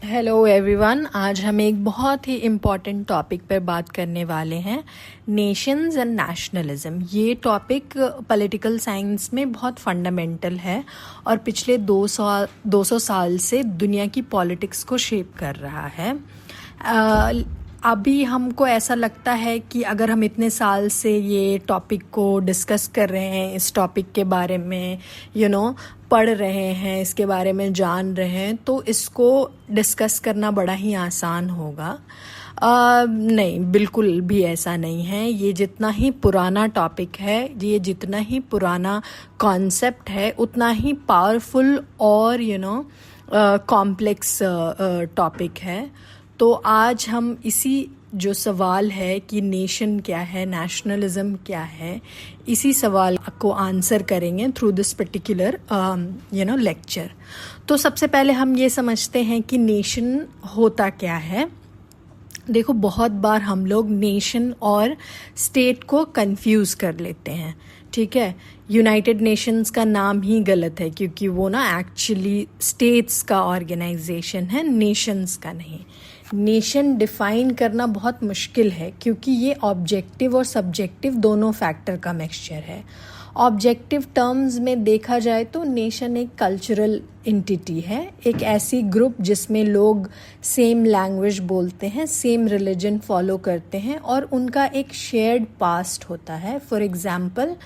Hello everyone. आज हम एक बहुत ही इम्पॉर्टेंट टॉपिक पर बात करने वाले हैं, नेशंस एंड नेशनलिज्म। ये टॉपिक पॉलिटिकल साइंस में बहुत फंडामेंटल है और पिछले 200 साल से दुनिया की पॉलिटिक्स को शेप कर रहा है। अभी हमको ऐसा लगता है कि अगर हम इतने साल से ये टॉपिक को डिस्कस कर रहे हैं, इस टॉपिक के बारे में पढ़ रहे हैं, इसके बारे में जान रहे हैं, तो इसको डिस्कस करना बड़ा ही आसान होगा। नहीं, बिल्कुल भी ऐसा नहीं है। ये जितना ही पुराना टॉपिक है, ये जितना ही पुराना कॉन्सेप्ट है, उतना ही पावरफुल और कॉम्प्लेक्स टॉपिक है। तो आज हम इसी जो सवाल है कि नेशन क्या है, नेशनलिज्म क्या है, इसी सवाल को आंसर करेंगे थ्रू दिस पर्टिकुलर लेक्चर। तो सबसे पहले हम ये समझते हैं कि नेशन होता क्या है। देखो, बहुत बार हम लोग नेशन और स्टेट को कंफ्यूज कर लेते हैं। ठीक है, यूनाइटेड नेशंस का नाम ही गलत है क्योंकि वो एक्चुअली स्टेट्स का ऑर्गेनाइजेशन है, नेशंस का नहीं। नेशन डिफाइन करना बहुत मुश्किल है क्योंकि ये ऑब्जेक्टिव और सब्जेक्टिव दोनों फैक्टर का मिक्सचर है। ऑब्जेक्टिव टर्म्स में देखा जाए तो नेशन एक कल्चरल एंटिटी है, एक ऐसी ग्रुप जिसमें लोग सेम लैंग्वेज बोलते हैं, सेम रिलीजन फॉलो करते हैं और उनका एक शेयर्ड पास्ट होता है। फॉर एग्जाम्पल,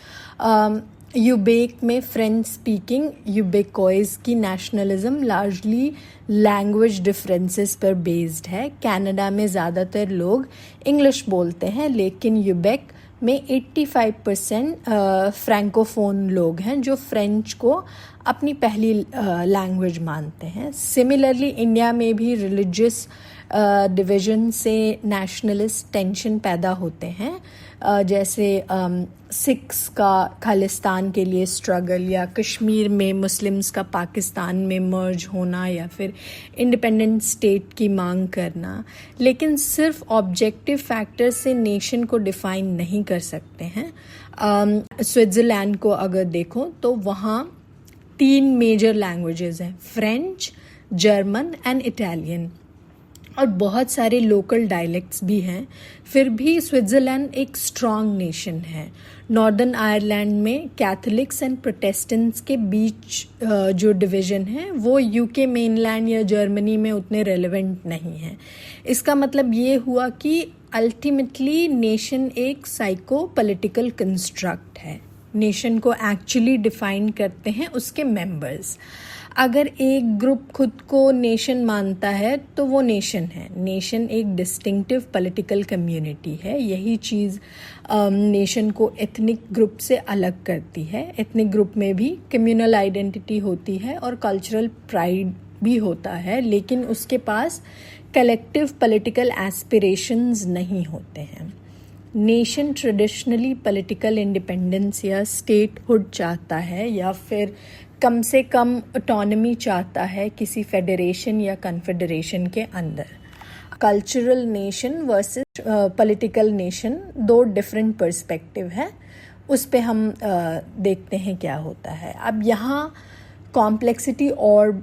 यूबेक में फ्रेंच स्पीकिंग यूबेकोइज की नेशनलिज्म लार्जली लैंग्वेज डिफरेंसेस पर बेस्ड है। कनाडा में ज़्यादातर लोग इंग्लिश बोलते हैं, लेकिन यूबेक में 85% फ्रैंकोफोन लोग हैं जो फ्रेंच को अपनी पहली लैंग्वेज मानते हैं। सिमिलरली, इंडिया में भी रिलीजियस डिवीजन से नेशनलिस्ट टेंशन पैदा होते हैं, जैसे सिख्स का खालिस्तान के लिए स्ट्रगल, या कश्मीर में मुस्लिम्स का पाकिस्तान में मर्ज होना, या फिर इंडिपेंडेंट स्टेट की मांग करना। लेकिन सिर्फ ऑब्जेक्टिव फैक्टर से नेशन को डिफाइन नहीं कर सकते हैं। स्विट्ज़रलैंड को अगर देखो तो वहाँ 3 मेजर लैंग्वेजेस हैं, फ्रेंच, जर्मन एंड इटालियन, और बहुत सारे लोकल डायलेक्ट्स भी हैं। फिर भी स्विट्ज़रलैंड एक स्ट्रॉन्ग नेशन है। नॉर्दर्न आयरलैंड में कैथोलिक्स एंड प्रोटेस्टेंट्स के बीच जो डिवीज़न है वो यूके मेनलैंड या जर्मनी में उतने रेलेवेंट नहीं है। इसका मतलब ये हुआ कि अल्टीमेटली नेशन एक साइको पॉलिटिकल कंस्ट्रक्ट है। नेशन को एक्चुअली डिफाइन करते हैं उसके मेंबर्स। अगर एक ग्रुप खुद को नेशन मानता है तो वो नेशन है। नेशन एक डिस्टिंक्टिव पॉलिटिकल कम्युनिटी है। यही चीज़ नेशन को एथनिक ग्रुप से अलग करती है। एथनिक ग्रुप में भी कम्युनल आइडेंटिटी होती है और कल्चरल प्राइड भी होता है, लेकिन उसके पास कलेक्टिव पॉलिटिकल एस्पिरेशंस नहीं होते हैं। नेशन ट्रेडिशनली पॉलिटिकल इंडिपेंडेंस या स्टेटहुड चाहता है, या फिर कम से कम ऑटोनॉमी चाहता है किसी फेडरेशन या कन्फेडरेशन के अंदर। Cultural nation versus political nation 2 different perspective है। उस पे हम देखते हैं क्या होता है। अब यहाँ कॉम्प्लेक्सिटी और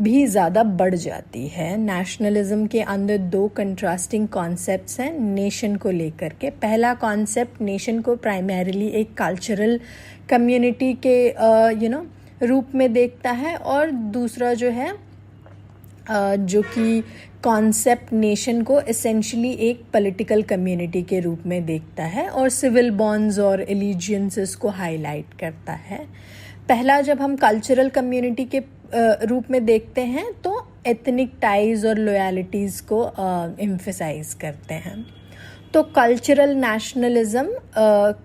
भी ज़्यादा बढ़ जाती है। नेशनलिज्म के अंदर 2 कंट्रास्टिंग कॉन्सेप्ट्स हैं नेशन को लेकर के। पहला कॉन्सेप्ट नेशन को प्राइमरीली एक कल्चरल कम्युनिटी के रूप में देखता है, और दूसरा जो है जो कि कॉन्सेप्ट नेशन को एसेंशियली एक पॉलिटिकल कम्युनिटी के रूप में देखता है और सिविल बॉन्ड्स और एलिजियंसेस को हाईलाइट करता है। पहला, जब हम कल्चरल कम्युनिटी के रूप में देखते हैं तो एथनिक टाइज और लॉयल्टीज़ को एम्फसाइज करते हैं। तो कल्चरल नेशनलिज्म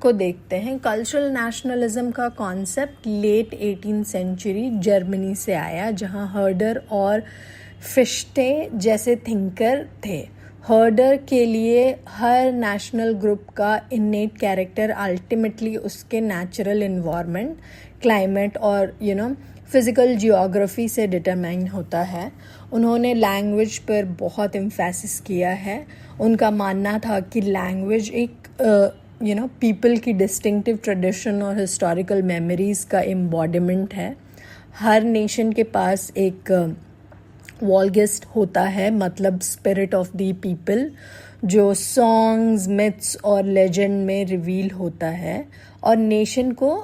को देखते हैं। कल्चरल नेशनलिज्म का concept late 18th century Germany से आया, जहां हर्डर और फिश्टे जैसे थिंकर थे। हर्डर के लिए हर नेशनल ग्रुप का इन्नेट कैरेक्टर अल्टीमेटली उसके नेचुरल इन्वायरमेंट, क्लाइमेट और फिज़िकल जियोग्राफी से डिटरमाइन होता है। उन्होंने लैंग्वेज पर बहुत एम्फेसिस किया है। उनका मानना था कि लैंग्वेज एक पीपल की डिस्टिंक्टिव ट्रेडिशन और हिस्टोरिकल मेमोरीज़ का एम्बॉडीमेंट है। हर नेशन के पास एक वॉल्गेस्ट होता है मतलब स्पिरिट ऑफ द पीपल, जो सॉन्ग्स, मिथ्स और लेजेंड में रिवील होता है और नेशन को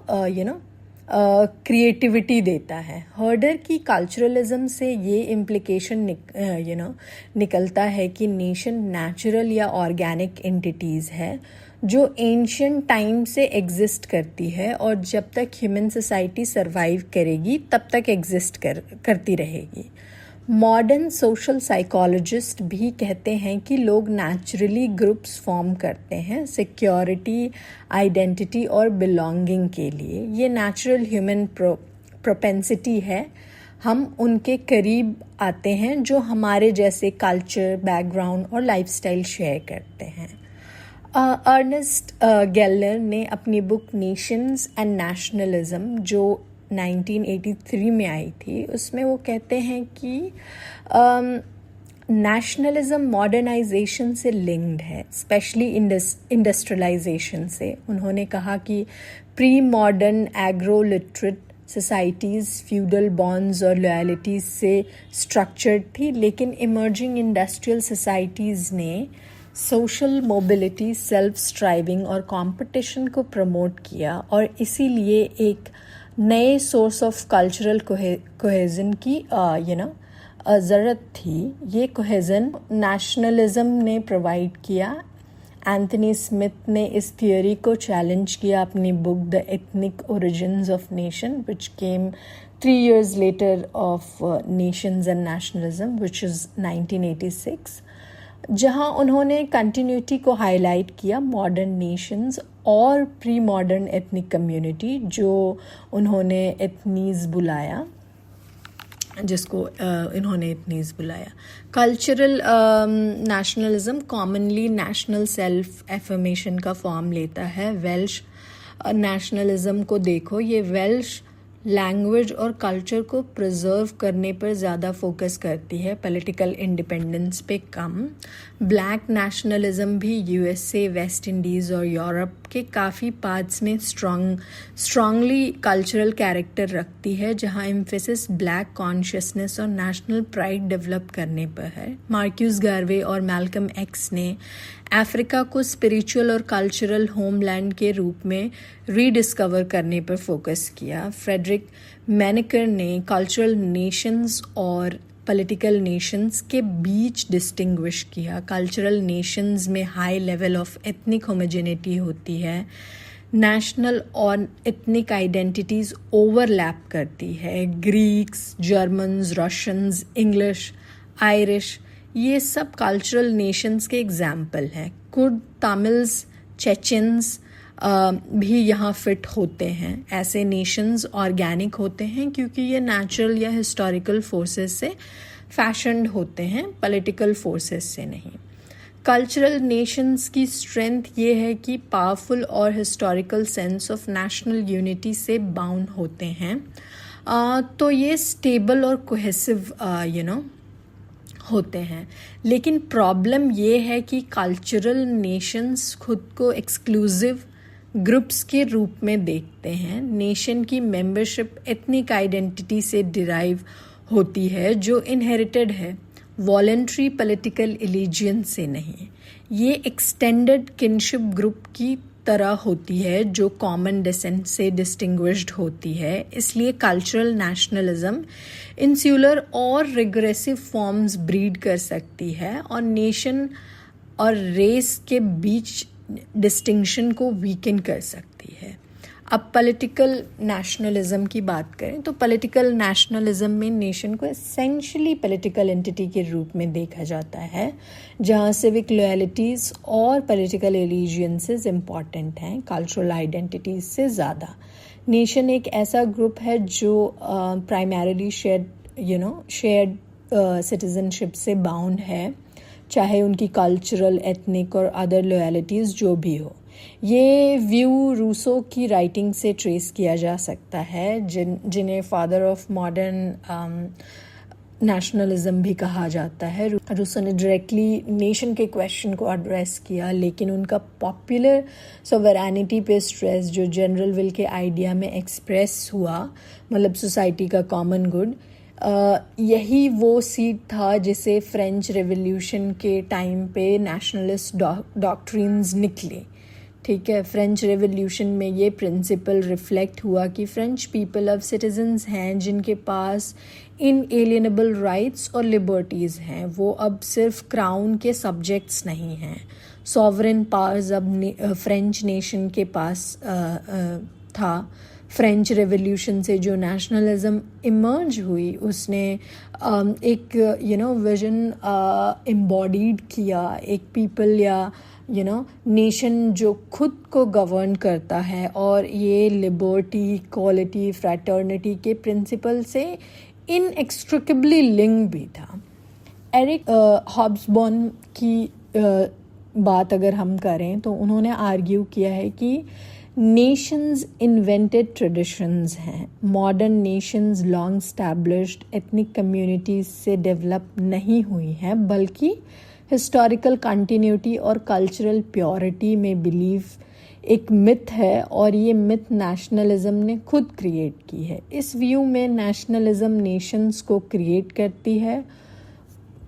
क्रिएटिविटी देता है। हर्डर की कल्चरलिज्म से ये इम्प्लिकेशन निकलता है कि नेशन नेचुरल या ऑर्गेनिक एंटिटीज़ है जो एंशियंट टाइम से एग्जिस्ट करती है और जब तक ह्यूमन सोसाइटी सरवाइव करेगी तब तक एग्जिस्ट करती रहेगी। मॉडर्न सोशल साइकोलॉजिस्ट भी कहते हैं कि लोग नेचुरली ग्रुप्स फॉर्म करते हैं सिक्योरिटी, आइडेंटिटी और बिलोंगिंग के लिए। ये नेचुरल ह्यूमन प्रोपेंसिटी है। हम उनके करीब आते हैं जो हमारे जैसे कल्चर, बैकग्राउंड और लाइफस्टाइल शेयर करते हैं। अर्नेस्ट गेलर ने अपनी बुक नेशंस एंड नेशनलिज्म जो 1983 में आई थी, उसमें वो कहते हैं कि नेशनलिज्म मॉडर्नाइजेशन से लिंक्ड है, स्पेशली इंडस्ट्रियलाइजेशन से। उन्होंने कहा कि pre modern agro literate societies feudal bonds और लॉयल्टीज से स्ट्रक्चर्ड थी, लेकिन इमर्जिंग इंडस्ट्रियल सोसाइटीज़ ने सोशल मोबिलिटी, सेल्फ स्ट्राइविंग और कंपटीशन को प्रमोट किया और इसीलिए एक नए सोर्स ऑफ कल्चरल कोहेजन की ज़रूरत थी। ये कोहेजन नेशनलिज्म ने प्रोवाइड किया। एंथनी स्मिथ ने इस थियोरी को चैलेंज किया अपनी book the ethnic origins of nation which came 3 years later of Nations and Nationalism, which is 1986, जहां उन्होंने कंटिन्यूटी को हाईलाइट किया मॉडर्न नेशंस और प्री मॉडर्न एथनिक कम्युनिटी, जो उन्होंने एथनीज बुलाया, जिसको इन्होंने एथनीज बुलाया। Cultural nationalism commonly national self affirmation का फॉर्म लेता है। वेल्श नेशनलिज्म को देखो, ये वेल्श लैंग्वेज और कल्चर को प्रिजर्व करने पर ज़्यादा फोकस करती है, पॉलिटिकल इंडिपेंडेंस पे कम। ब्लैक नेशनलिज्म भी यूएसए, वेस्ट इंडीज़ और यूरोप के काफ़ी पार्ट्स में स्ट्रांगली कल्चरल कैरेक्टर रखती है, जहां एम्फेसिस ब्लैक कॉन्शियसनेस और नेशनल प्राइड डेवलप करने पर है। मार्क्यूस गार्वे और मैल्कम एक्स ने अफ्रीका को स्पिरिचुअल और कल्चरल होमलैंड के रूप में रीडिस्कवर करने पर फोकस किया। फ्रेडरिक मैनेकर ने कल्चरल नेशंस और पॉलिटिकल नेशंस के बीच डिस्टिंग्विश किया। कल्चरल नेशंस में high level of ethnic homogeneity होती है, नेशनल और एथनिक आइडेंटिटीज़ ओवरलैप करती है। Greeks, Germans, Russians, English, Irish, ये सब कल्चरल नेशंस के एग्जाम्पल हैं। कुर्द, तमिल्स, चेचन्स भी यहाँ फिट होते हैं। ऐसे नेशंस ऑर्गेनिक होते हैं क्योंकि ये नेचुरल या हिस्टोरिकल फोर्सेस से फैशन्ड होते हैं, पॉलिटिकल फोर्सेस से नहीं। कल्चरल नेशंस की स्ट्रेंथ ये है कि पावरफुल और historical sense of national unity से बाउंड होते हैं, तो ये स्टेबल और कोहेसिव होते हैं। लेकिन प्रॉब्लम ये है कि कल्चरल नेशंस खुद को एक्सक्लूसिव ग्रुप्स के रूप में देखते हैं। नेशन की मेंबरशिप एथनिक आइडेंटिटी से डिराइव होती है, जो इनहेरिटेड है, वॉलंटरी पॉलिटिकल एलिजियंस से नहीं। ये एक्सटेंडेड किनशिप ग्रुप की तरह होती है जो कॉमन डिसेंट से डिस्टिंग्विश्ड होती है। इसलिए कल्चरल नेशनलिज्म इंसुलर और रिग्रेसिव फॉर्म्स ब्रीड कर सकती है और नेशन और रेस के बीच डिस्टिंक्शन को वीकन कर सकती है। अब पॉलिटिकल नेशनलिज्म की बात करें तो पॉलिटिकल नेशनलिज्म में नेशन को एसेंशियली पॉलिटिकल एंटिटी के रूप में देखा जाता है, जहां सिविक लॉयल्टीज और पॉलिटिकल एलिजियंसेस इम्पॉर्टेंट हैं कल्चरल आइडेंटिटीज से ज़्यादा। नेशन एक ऐसा ग्रुप है जो प्राइमरीली शेयर्ड सिटीजनशिप से बाउंड है, चाहे उनकी कल्चरल, एथनिक और अदर लॉयल्टीज जो भी हो। ये व्यू रूसो की राइटिंग से ट्रेस किया जा सकता है, जिन्हें फादर ऑफ मॉडर्न नेशनलिज्म भी कहा जाता है। रूसो ने डायरेक्टली नेशन के क्वेश्चन को एड्रेस किया, लेकिन उनका पॉपुलर सोवरेनिटी पे स्ट्रेस जो जनरल विल के आइडिया में एक्सप्रेस हुआ, मतलब सोसाइटी का कॉमन गुड, यही वो सीट था जिसे फ्रेंच रेवोल्यूशन के टाइम पे नेशनलिस्ट डॉक्ट्रिन्स निकले। ठीक है, फ्रेंच रेवोल्यूशन में ये प्रिंसिपल रिफ्लेक्ट हुआ कि फ्रेंच पीपल अब सिटीजन्स हैं जिनके पास इनएलिएनेबल राइट्स और लिबर्टीज़ हैं। वो अब सिर्फ क्राउन के सब्जेक्ट्स नहीं हैं। सॉवरेन पावर्स अब फ्रेंच नेशन के पास था। फ्रेंच रेवोल्यूशन से जो नेशनलिज्म इमर्ज हुई उसने एक विजन एम्बॉडीड किया, एक पीपल या नेशन जो खुद को गवर्न करता है और ये लिबर्टी, इक्वालिटी, फ्रैटर्निटी के प्रिंसिपल से इनएक्सट्रिकेबली लिंक भी था। एरिक हॉब्सबॉर्न की बात अगर हम करें तो उन्होंने आर्ग्यू किया है कि नेशंस इन्वेंटेड ट्रेडिशंस हैं। Modern Nations long established ethnic communities से डेवलप नहीं हुई हैं, बल्कि हिस्टोरिकल कंटिन्यूटी और कल्चरल प्योरिटी में बिलीव एक मिथ है, और ये मिथ नेशनलिज्म ने खुद क्रिएट की है। इस व्यू में नेशनलिज्म नेशंस को क्रिएट करती है,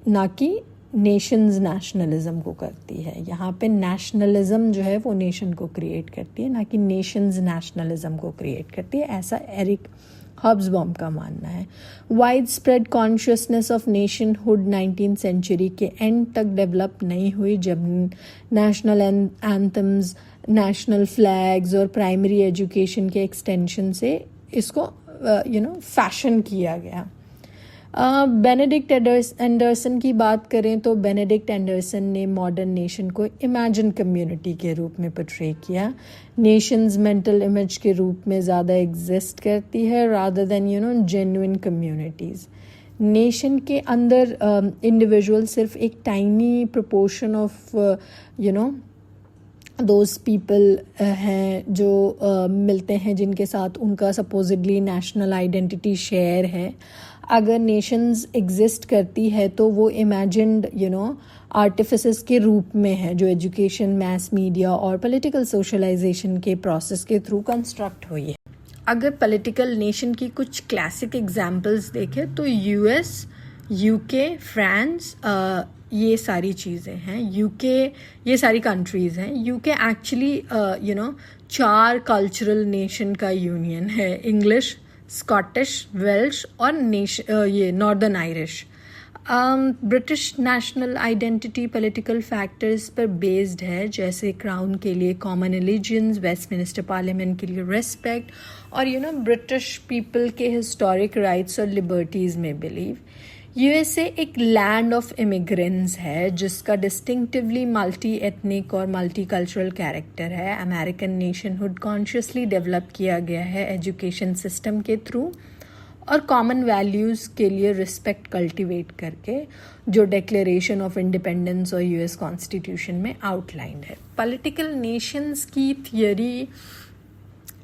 ना कि नेशंस नेशनलिज्म को करती है। यहाँ पे नेशनलिज्म जो है वो नेशन को क्रिएट करती है, ना कि नेशंस नेशनलिज्म को क्रिएट करती है, ऐसा एरिक हॉब्सबॉम का मानना है। Wide spread consciousness of nationhood 19th century के एंड तक डेवलप नहीं हुई, जब नेशनल एंथम्स, नेशनल फ्लैग्स और प्राइमरी एजुकेशन के एक्सटेंशन से इसको फैशन किया गया। बेनेडिक्ट एंडरसन की बात करें तो बेनेडिक्ट एंडरसन ने मॉडर्न नेशन को इमेजिन कम्युनिटी के रूप में पोर्ट्रे किया। नेशंस मेंटल इमेज के रूप में ज़्यादा एग्जिस्ट करती है rather than genuine communities. Nation के अंदर इंडिविजुअल सिर्फ एक tiny proportion of those people हैं जो मिलते हैं जिनके साथ उनका सपोजिडली नेशनल आइडेंटिटी शेयर है। अगर नेशंस एग्जिस्ट करती है तो वो इमेजिन्ड आर्टिफिसेस के रूप में है, जो एजुकेशन, मैस मीडिया और पॉलिटिकल सोशलाइजेशन के प्रोसेस के थ्रू कंस्ट्रक्ट हुई है। अगर पॉलिटिकल नेशन की कुछ क्लासिक एग्जांपल्स देखें तो यूएस, यूके, फ्रांस, ये सारी चीज़ें हैं। यूके, ये सारी कंट्रीज़ हैं। यूके एक्चुअली 4 कल्चरल नेशन का यूनियन है, इंग्लिश, स्कॉटिश, वेल्श और ये northern Irish. British national identity political factors पर बेस्ड है, जैसे क्राउन के लिए कॉमन एलिजियंस, वेस्टमिनिस्टर पार्लियामेंट के लिए रेस्पेक्ट और ब्रिटिश पीपल के हिस्टोरिक राइट्स और लिबर्टीज़ में बिलीव। यूएसए एक लैंड ऑफ इमिग्रेंट्स है जिसका डिस्टिंक्टिवली मल्टी एथनिक और मल्टी कल्चरल कैरेक्टर है। अमेरिकन नेशनहुड कॉन्शियसली डेवलप किया गया है एजुकेशन सिस्टम के थ्रू और कॉमन वैल्यूज़ के लिए रिस्पेक्ट कल्टिवेट करके, जो डिक्लेरेशन ऑफ इंडिपेंडेंस और यूएस कॉन्स्टिट्यूशन में आउटलाइंड है। पॉलिटिकल नेशंस की थियरी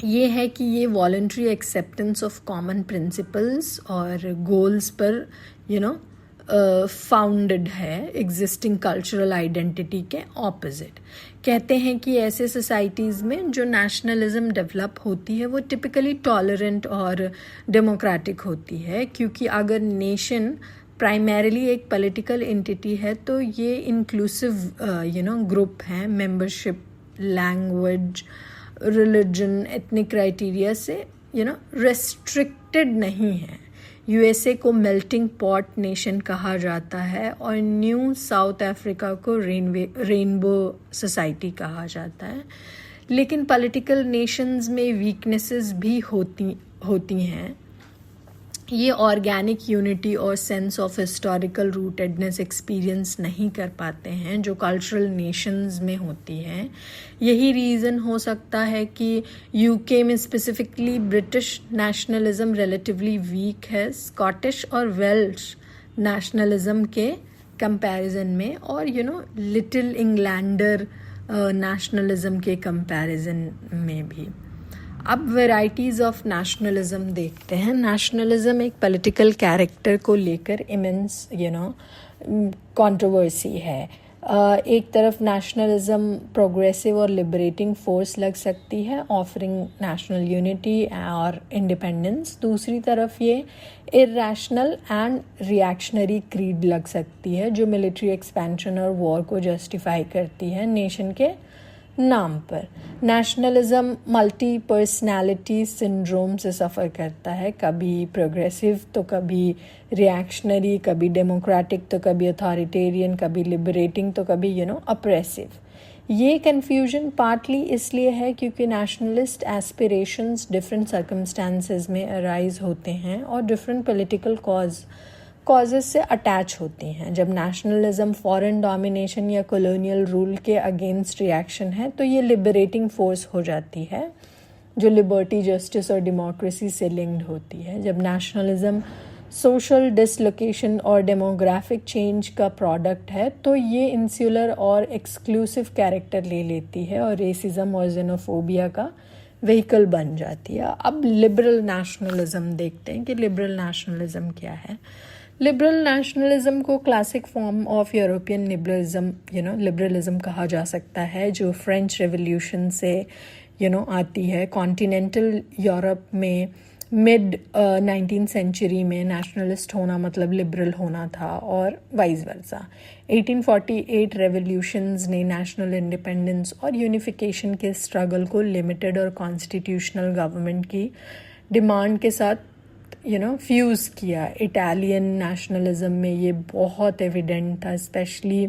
ये है कि ये voluntary acceptance of common principles और गोल्स पर फाउंडेड है, एग्जिस्टिंग कल्चरल आइडेंटिटी के ऑपोजिट। कहते हैं कि ऐसे सोसाइटीज़ में जो नेशनलिज्म डेवलप होती है वो टिपिकली टॉलरेंट और डेमोक्रेटिक होती है, क्योंकि अगर नेशन प्राइमरीली एक पॉलिटिकल एंटिटी है तो ये इंक्लूसिव ग्रुप हैं। Membership, language, religion, ethnic criteria से रेस्ट्रिक्टेड नहीं है। यूएसए को मेल्टिंग पॉट नेशन कहा जाता है और न्यू साउथ अफ्रीका को रेनबो सोसाइटी कहा जाता है। लेकिन पॉलिटिकल नेशंस में वीकनेसेस भी होती हैं। ये ऑर्गेनिक यूनिटी और sense of historical rootedness experience नहीं कर पाते हैं जो कल्चरल नेशंस में होती हैं। यही रीज़न हो सकता है कि यूके में specifically British nationalism relatively weak है स्कॉटिश और वेल्श नेशनलिज्म के कंपैरिजन में, और लिटिल इंग्लैंडर नेशनलिज्म के कंपैरिजन में भी। अब वेराइटीज़ ऑफ नेशनलिज्म देखते हैं। नेशनलिज्म एक पॉलिटिकल कैरेक्टर को लेकर इमेंस कंट्रोवर्सी है। एक तरफ नेशनलिज्म प्रोग्रेसिव और लिबरेटिंग फोर्स लग सकती है, ऑफरिंग नेशनल यूनिटी और इंडिपेंडेंस। दूसरी तरफ ये इरैशनल एंड रिएक्शनरी क्रीड लग सकती है, जो मिलिट्री एक्सपेंशन और वॉर को जस्टिफाई करती है नेशन के नाम पर। नेशनलिज्म मल्टी पर्सनैलिटी सिंड्रोम से सफ़र करता है, कभी प्रोग्रेसिव तो कभी रिएक्शनरी, कभी डेमोक्रेटिक तो कभी अथॉरिटेरियन, कभी लिबरेटिंग तो कभी अप्रेसिव। ये कन्फ्यूजन पार्टली इसलिए है क्योंकि नेशनलिस्ट एस्पिरेशंस डिफरेंट सर्कमस्टांसेस में अराइज होते हैं और डिफरेंट पॉलिटिकल कॉजेज से अटैच होती हैं। जब नेशनलिज्म फॉरेन डोमिनेशन या कॉलोनियल रूल के अगेंस्ट रिएक्शन है तो ये लिबरेटिंग फोर्स हो जाती है, जो लिबर्टी, जस्टिस और डेमोक्रेसी से लिंक्ड होती है। जब नेशनलिज्म सोशल डिसलोकेशन और डेमोग्राफिक चेंज का प्रोडक्ट है तो ये इंसुलर और एक्सक्लूसिव कैरेक्टर ले लेती है और रेसिज्म और जेनोफोबिया का व्हीकल बन जाती है। अब लिबरल नेशनलिज्म देखते हैं कि लिबरल नेशनलिज्म क्या है। लिबरल नेशनलिज्म को classic form of European liberalism कहा जा सकता है, जो फ्रेंच रेवोल्यूशन से आती है। कॉन्टिनेंटल यूरोप में मिड 19th सेंचुरी में नेशनलिस्ट होना मतलब लिबरल होना था और वाइस वर्सा। 1848 रेवोल्यूशंस ने नेशनल इंडिपेंडेंस और यूनिफिकेशन के स्ट्रगल को लिमिटेड और कॉन्स्टिट्यूशनल गवर्नमेंट की डिमांड के साथ फ्यूज़ किया। इटालियन नेशनलिज्म में ये बहुत एविडेंट था, स्पेशली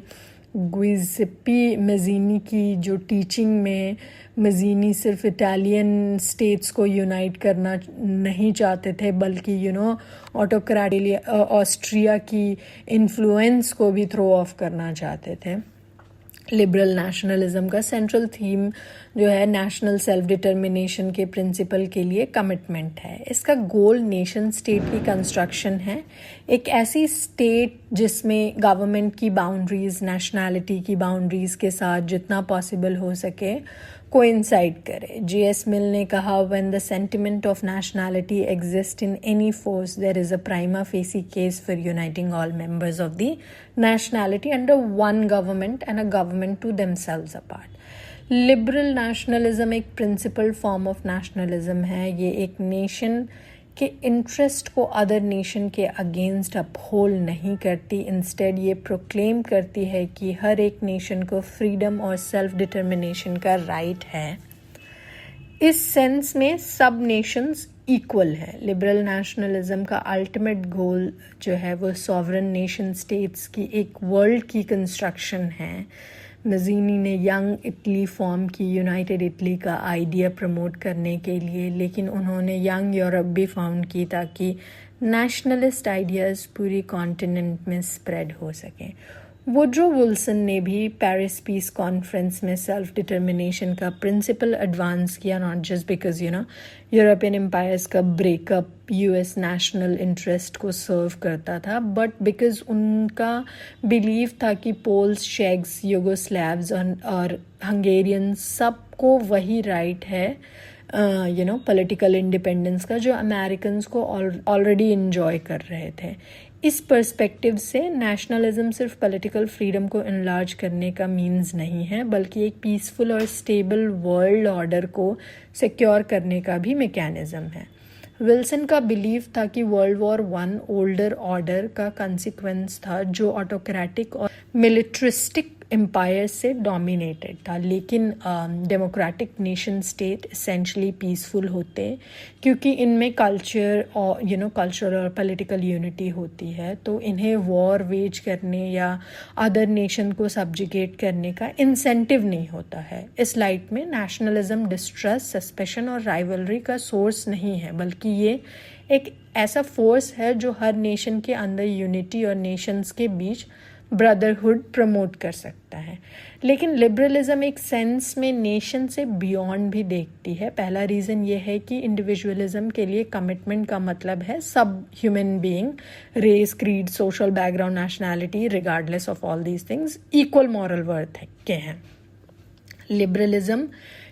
गुइसेप्पी मज़ीनी की जो टीचिंग में मज़ीनी सिर्फ इटालियन स्टेट्स को यूनाइट करना नहीं चाहते थे बल्कि ऑटोक्रेटिक ऑस्ट्रिया की इन्फ्लुएंस को भी थ्रो ऑफ करना चाहते थे। लिबरल नेशनलिज्म का सेंट्रल थीम जो है नेशनल सेल्फ डिटर्मिनेशन के प्रिंसिपल के लिए कमिटमेंट है। इसका गोल नेशन स्टेट की कंस्ट्रक्शन है, एक ऐसी स्टेट जिसमें गवर्नमेंट की बाउंड्रीज नेशनैलिटी की बाउंड्रीज के साथ जितना पॉसिबल हो सके कोइंसाइड करे। J.S. मिल ने कहा, when the sentiment of nationality exists in any force, there is a prima facie case for uniting all members of the nationality under one government and a government to themselves apart. Liberal nationalism एक principal form of nationalism है। ये एक nation के interest को other nation के against uphold नहीं करती, instead ये प्रोक्लेम करती है कि हर एक नेशन को फ्रीडम और सेल्फ डिटर्मिनेशन का राइट है। इस सेंस में सब नेशंस इक्वल है। लिबरल नेशनलिज्म का अल्टीमेट गोल जो है वो सॉवरन नेशन स्टेट्स की एक वर्ल्ड की कंस्ट्रक्शन है। मज़ीनी ने यंग इटली फॉर्म की यूनाइटेड इटली का आइडिया प्रमोट करने के लिए, लेकिन उन्होंने यंग यूरोप भी फाउंड की ताकि नेशनलिस्ट आइडियाज़ पूरी कॉन्टिनेंट में स्प्रेड हो सकें। वुड्रो विल्सन ने भी पेरिस पीस कॉन्फ्रेंस में सेल्फ डिटर्मिनेशन का प्रिंसिपल एडवांस किया, not just because European empires का ब्रेकअप यूएस नेशनल इंटरेस्ट को सर्व करता था, बट बिकॉज उनका बिलीव था कि पोल्स, चेक्स, यूगोस्लैव्स और हंगेरियंस सबको वही राइट है पॉलिटिकल इंडिपेंडेंस का जो अमेरिकन्स को ऑलरेडी इंजॉय कर रहे थे। इस पर्सपेक्टिव से नेशनलिज्म सिर्फ पॉलिटिकल फ्रीडम को इनलार्ज करने का मीन्स नहीं है, बल्कि एक पीसफुल और स्टेबल वर्ल्ड ऑर्डर को सिक्योर करने का भी मैकेनिज्म है। विल्सन का बिलीव था कि world war one older order का कंसिक्वेंस था जो ऑटोक्रेटिक और मिलिट्रिस्टिक एम्पायर से डोमिनेटेड था, लेकिन democratic nation state essentially peaceful होते क्योंकि इनमें कल्चर और पॉलिटिकल यूनिटी होती है, तो इन्हें वॉर वेज करने या अदर नेशन को सब्जुगेट करने का इंसेंटिव नहीं होता है। इस लाइट में नेशनलिज्म डिस्ट्रस्ट, सस्पेशन और राइवलरी का सोर्स नहीं है, बल्कि ये एक ऐसा फोर्स है जो हर नेशन के अंदर यूनिटी और नेशंस के बीच ब्रदरहुड प्रमोट कर सकता है। लेकिन लिबरलिज्म एक सेंस में नेशन से बियॉन्ड भी देखती है। पहला रीज़न ये है कि इंडिविजुअलिज्म के लिए कमिटमेंट का मतलब है सब human being, race, creed, social background, nationality, regardless of all these things equal moral worth के हैं। लिबरलिज्म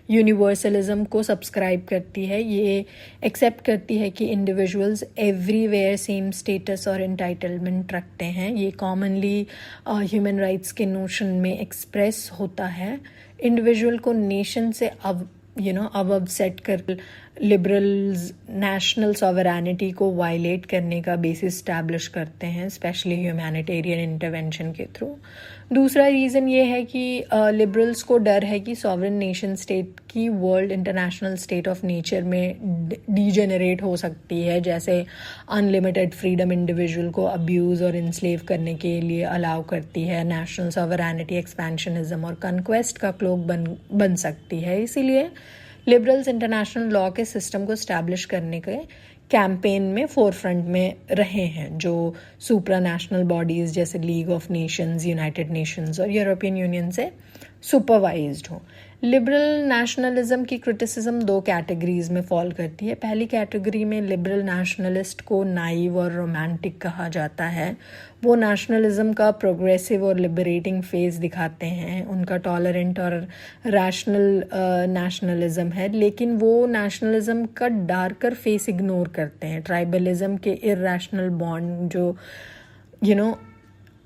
यूनिवर्सलिज्म को सब्सक्राइब करती है, ये एक्सेप्ट करती है कि इंडिविजुअल्स एवरीवेयर सेम स्टेटस और एंटाइटलमेंट रखते हैं। ये कॉमनली ह्यूमन राइट्स के नोशन में एक्सप्रेस होता है। इंडिविजुअल को नेशन से अब सेट कर लिबरल्स नेशनल सॉवरेनिटी को वायलेट करने का बेसिस स्टैब्लिश करते हैं, स्पेशली ह्यूमैनिटेरियन इंटरवेंशन के थ्रू। दूसरा रीज़न ये है कि लिबरल्स को डर है कि सॉवरेन नेशन स्टेट की world international state of nature में डीजेनरेट हो सकती है, जैसे अनलिमिटेड फ्रीडम इंडिविजुअल को अब्यूज़ और इंस्लेव करने के लिए अलाउ करती है। नेशनल सॉवरेनिटी एक्सपेंशनिज्म और कन्क्वेस्ट का क्लोक बन सकती है। इसीलिए लिबरल्स इंटरनेशनल लॉ के सिस्टम को स्टैब्लिश करने के कैंपेन में फोरफ्रंट में रहे हैं, जो सुप्रा नेशनल बॉडीज़ जैसे league of Nations, United Nations और यूरोपियन यूनियन से सुपरवाइज्ड हों। लिबरल नेशनलिज्म की क्रिटिसिज्म दो कैटेगरीज में फॉल करती है। पहली कैटेगरी में लिबरल नेशनलिस्ट को नाइव और रोमांटिक कहा जाता है। वो नेशनलिज्म का प्रोग्रेसिव और लिबरेटिंग फेज दिखाते हैं। उनका टॉलरेंट और रैशनल नेशनलिज्म है, लेकिन वो नेशनलिज्म का डार्कर फेस इग्नोर करते हैं। ट्राइबलिज्म के इरैशनल बॉन्ड जो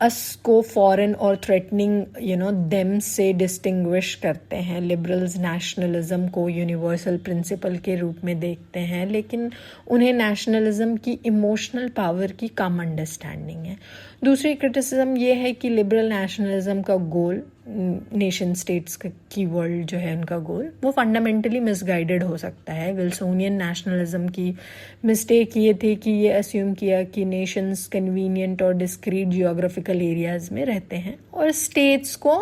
अस को फॉरेन और थ्रेटनिंग देम से डिस्टिंग्विश करते हैं। लिबरल्स नेशनलिज्म को यूनिवर्सल प्रिंसिपल के रूप में देखते हैं, लेकिन उन्हें नेशनलिज्म की इमोशनल पावर की कम अंडरस्टैंडिंग है। दूसरी क्रिटिसिज्म ये है कि लिबरल नेशनलिज्म का गोल, नेशन स्टेट्स की वर्ल्ड जो है उनका गोल, वो फंडामेंटली मिसगाइडेड हो सकता है। विल्सोनियन नेशनलिज्म की मिस्टेक ये थी कि ये अस्यूम किया कि नेशंस कन्वीनियंट और डिस्क्रीट जियोग्राफिकल एरियाज में रहते हैं और स्टेट्स को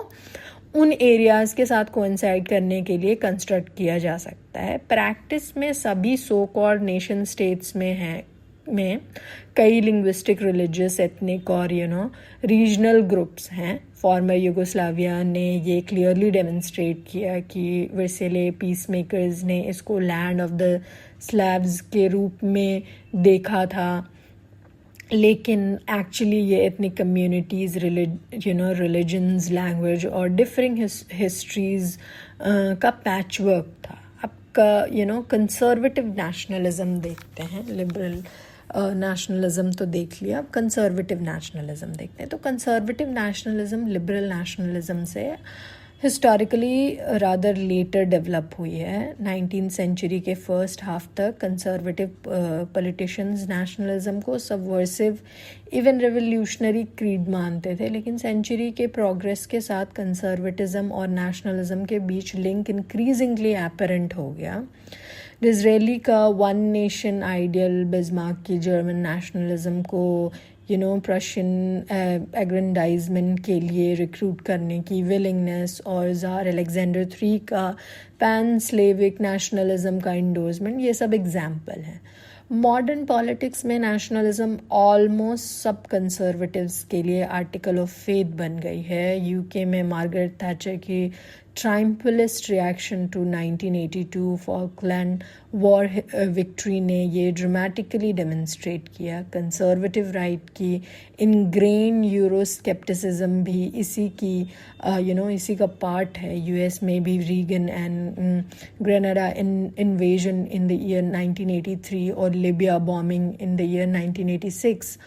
उन एरियाज के साथ कोइंसाइड करने के लिए कंस्ट्रक्ट किया जा सकता है। प्रैक्टिस में सभी सो कॉल्ड नेशन स्टेट्स में कई लिंग्विस्टिक, रिलीजियस, एथनिक और रीजनल ग्रुप्स हैं। फॉर्मर यूगोस्लाविया ने ये क्लियरली डेमोन्स्ट्रेट किया कि वर्सेले पीस मेकर्स ने इसको लैंड ऑफ द स्लैव्स के रूप में देखा था, लेकिन एक्चुअली ये एथनिक कम्युनिटीज़, रिलीजन्स, लैंग्वेज और डिफरिंग हिस्ट्रीज का पैचवर्क था। अब कंसर्वेटिव नेशनलिज्म देखते हैं। लिबरल नेशनलिज्म तो देख लिया, अब कंसर्वेटिव नेशनलिज्म देखते हैं। तो कंसर्वेटिव नेशनलिज्म लिबरल नेशनलिज्म से हिस्टोरिकली रादर लेटर डेवलप हुई है। 19th सेंचुरी के फर्स्ट हाफ तक कंसर्वेटिव पॉलिटिशियंस नेशनलिज्म को सबवर्सिव, इवन रेवोल्यूशनरी क्रीड मानते थे, लेकिन सेंचुरी के प्रोग्रेस के साथ कंसर्वेटिज्म और नेशनलिज्म के बीच लिंक इंक्रीजिंगली एपरेंट हो गया। डिज़रेली का वन नेशन आइडियल, बिस्मार्क की जर्मन नेशनलिज्म को प्रशियन एग्रेंडाइजमेंट के लिए रिक्रूट करने की विलिंगनेस और ज़ार अलेक्जेंडर III का पैन स्लेविक नेशनलिज्म का इंडोर्समेंट, ये सब एग्जाम्पल हैं। मॉडर्न पॉलिटिक्स में नेशनलिज्म ऑलमोस्ट सब कंसर्वेटिव्स के लिए आर्टिकल ऑफ फेथ बन गई है। यूके में मार्गरेट थैचर की triumphalist reaction to 1982 Falkland war victory ने ये ड्रामेटिकली डेमोन्स्ट्रेट किया। कंसर्वेटिव राइट की इनग्रेन यूरोस्केप्टिसिज्म भी इसी का पार्ट है। यूएस में भी Reagan and Grenada invasion in the year 1983 और Libya bombing in the year 1986।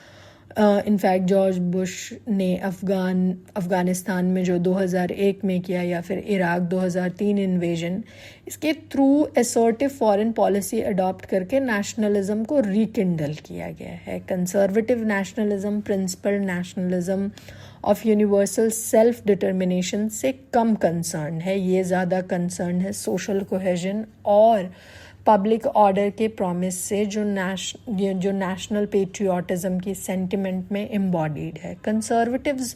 In fact George Bush ने अफ़गानिस्तान में जो 2001 में किया, या फिर इराक 2003 इन्वेजन, इसके through assertive foreign policy adopt करके नेशनलिज्म को रिकिंडल किया गया है। Conservative nationalism principle nationalism of universal self determination से कम कंसर्न है। ये ज़्यादा कंसर्न है सोशल कोहेजन और पब्लिक ऑर्डर के प्रॉमिस से, जो नेशनल पेट्रियाटिज्म की सेंटिमेंट में एम्बॉडीड है। कंसर्वेटिव्स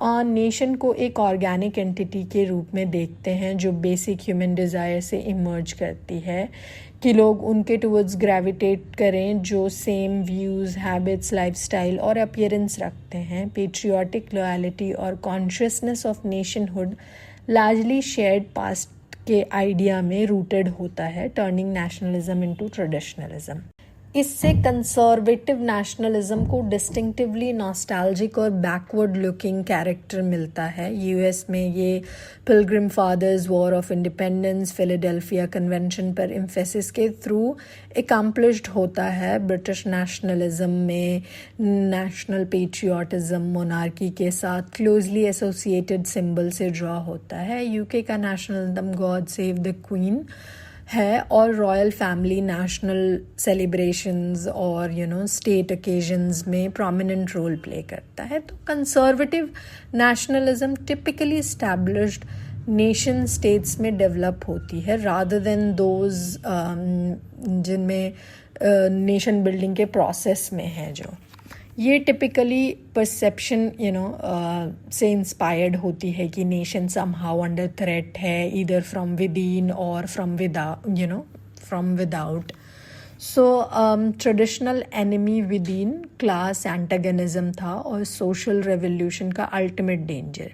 नेशन को एक ऑर्गेनिक एंटिटी के रूप में देखते हैं जो बेसिक ह्यूमन डिज़ायर से इमर्ज करती है कि लोग उनके टुवर्ड्स ग्रेविटेट करें जो सेम व्यूज़, हैबिट्स, लाइफस्टाइल और अपीयरेंस रखते हैं। पेट्रियाटिक लॉयल्टी और consciousness of nationhood largely shared past के आइडिया में रूटेड होता है, टर्निंग नेशनलिज्म इनटू ट्रेडिशनलिज्म। इससे कंसर्वेटिव नेशनलिज्म को डिस्टिंक्टिवली नॉस्टैल्जिक और बैकवर्ड लुकिंग कैरेक्टर मिलता है। यूएस में ये pilgrim fathers, war of independence, Philadelphia convention पर एम्फेसिस के थ्रू एकम्प्लिश्ड होता है। ब्रिटिश नेशनलिज्म में नेशनल पेट्रियाटिज्म मोनार्की के साथ क्लोजली एसोसिएटेड सिंबल से ड्रॉ होता है। यूके का national anthem God save the queen है और रॉयल फैमिली नेशनल सेलिब्रेशंस और स्टेट ओकेजन्स में प्रोमिनेंट रोल प्ले करता है। तो conservative nationalism typically established nation states में डेवलप होती है रादर देन दोज जिनमें नेशन बिल्डिंग के प्रोसेस में है। जो ये टिपिकली परसेप्शन से इंस्पायर्ड होती है कि नेशन समहाउ अंडर थ्रेट है, ईदर फ्रॉम विद इन और from without. So traditional enemy within class antagonism था और सोशल रेवोल्यूशन का अल्टीमेट डेंजर।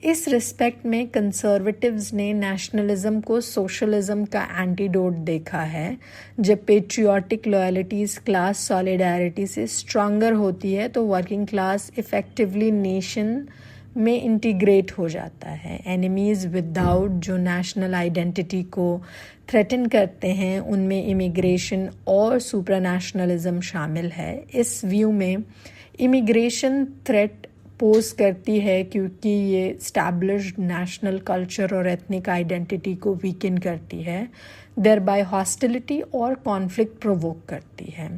इस रिस्पेक्ट में कंसर्वेटिव्स ने नेशनलिज्म को सोशलिज्म का एंटीडोट देखा है। जब पेट्रियाटिक लॉयल्टीज क्लास सॉलिडारिटी से स्ट्रॉन्गर होती है तो वर्किंग क्लास इफेक्टिवली नेशन में इंटीग्रेट हो जाता है। एनिमीज विदाउट जो नेशनल आइडेंटिटी को थ्रेटन करते हैं उनमें इमिग्रेशन और सुप्रानेशनलिज्म शामिल है। इस व्यू में इमिग्रेशन थ्रेट पोज करती है क्योंकि ये स्टैब्लिश्ड नेशनल कल्चर और एथनिक आइडेंटिटी को वीकन करती है, देयरबाय हॉस्टिलिटी और कॉन्फ्लिक्ट प्रोवोक करती है।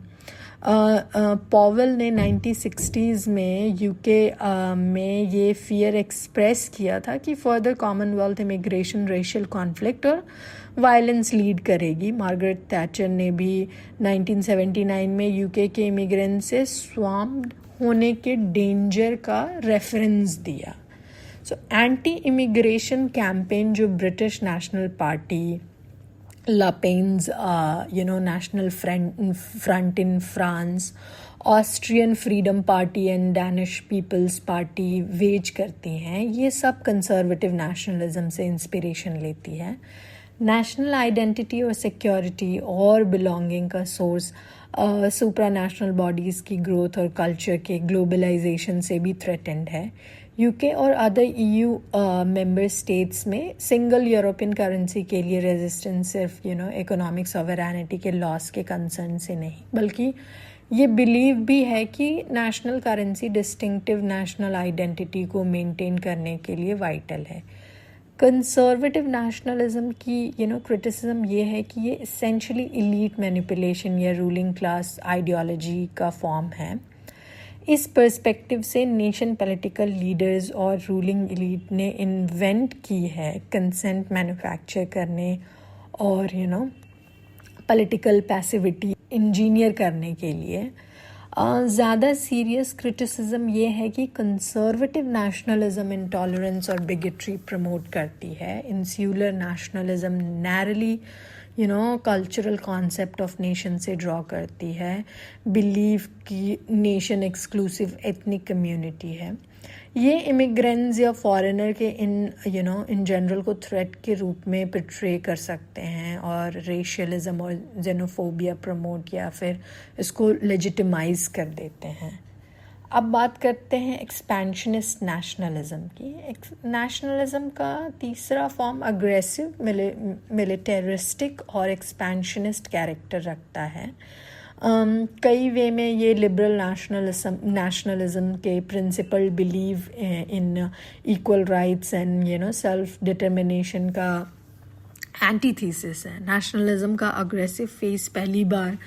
पॉवेल ने 1960s में यूके में ये फियर एक्सप्रेस किया था कि further Commonwealth immigration racial conflict और वायलेंस लीड करेगी। मार्गरेट थैचर ने भी 1979 में यूके के इमिग्रेंट से स्वाम्ड होने के डेंजर का रेफरेंस दिया। सो एंटी इमिग्रेशन कैंपेन जो British National Party, Le Pen's National Front in France, Austrian Freedom Party and Danish People's Party wage करती हैं, ये सब कंसर्वेटिव नेशनलिज्म से इंस्पिरेशन लेती है। नेशनल आइडेंटिटी और सिक्योरिटी और बिलोंगिंग का सोर्स सुप्रा नेशनल बॉडीज़ की ग्रोथ और कल्चर के ग्लोबलाइजेशन से भी थ्रेटेंड है। यूके और अदर ईयू मेंबर स्टेट्स में सिंगल यूरोपियन करेंसी के लिए रेजिस्टेंस सिर्फ इकोनॉमिक सॉवरेनिटी के लॉस के कंसर्न से नहीं, बल्कि ये बिलीव भी है कि national currency distinctive national identity को मेंटेन करने के लिए वाइटल है। कंसर्वेटिव नेशनलिज्म की क्रिटिसिज्म ये है कि ये एसेंशियली इलीट मैनिपुलेशन या रूलिंग क्लास आइडियोलॉजी का फॉर्म है। इस पर्सपेक्टिव से नेशन पॉलिटिकल लीडर्स और रूलिंग एलीट ने इन्वेंट की है कंसेंट मैन्युफैक्चर करने और पॉलिटिकल पैसिविटी इंजीनियर करने के लिए। ज़्यादा सीरियस क्रिटिसिज्म ये है कि कंसर्वेटिव नेशनलिज्म इंटॉलरेंस और बिगेट्री प्रमोट करती है। Insular nationalism narrowly cultural concept of nation से ड्रॉ करती है, बिलीव कि नेशन एक्सक्लूसिव एथनिक कम्युनिटी है। ये इमिग्रेंट्स या फॉरेनर के इन जनरल को थ्रेट के रूप में पिट्रे कर सकते हैं और रेशियलिज्म और जेनोफोबिया प्रमोट या फिर इसको लेजिटिमाइज कर देते हैं। अब बात करते हैं एक्सपेंशनिस्ट नेशनलिज्म की। नेशनलिज्म का तीसरा फॉर्म अग्रेसिव, मिलिटरिस्टिक और एक्सपेंशनिस्ट कैरेक्टर रखता है। कई वे में ये लिबरल नेशनलिज्म के principle believe in equal rights and self determination का एंटीथीसिस है। नेशनलिज्म का अग्रेसिव फेस पहली बार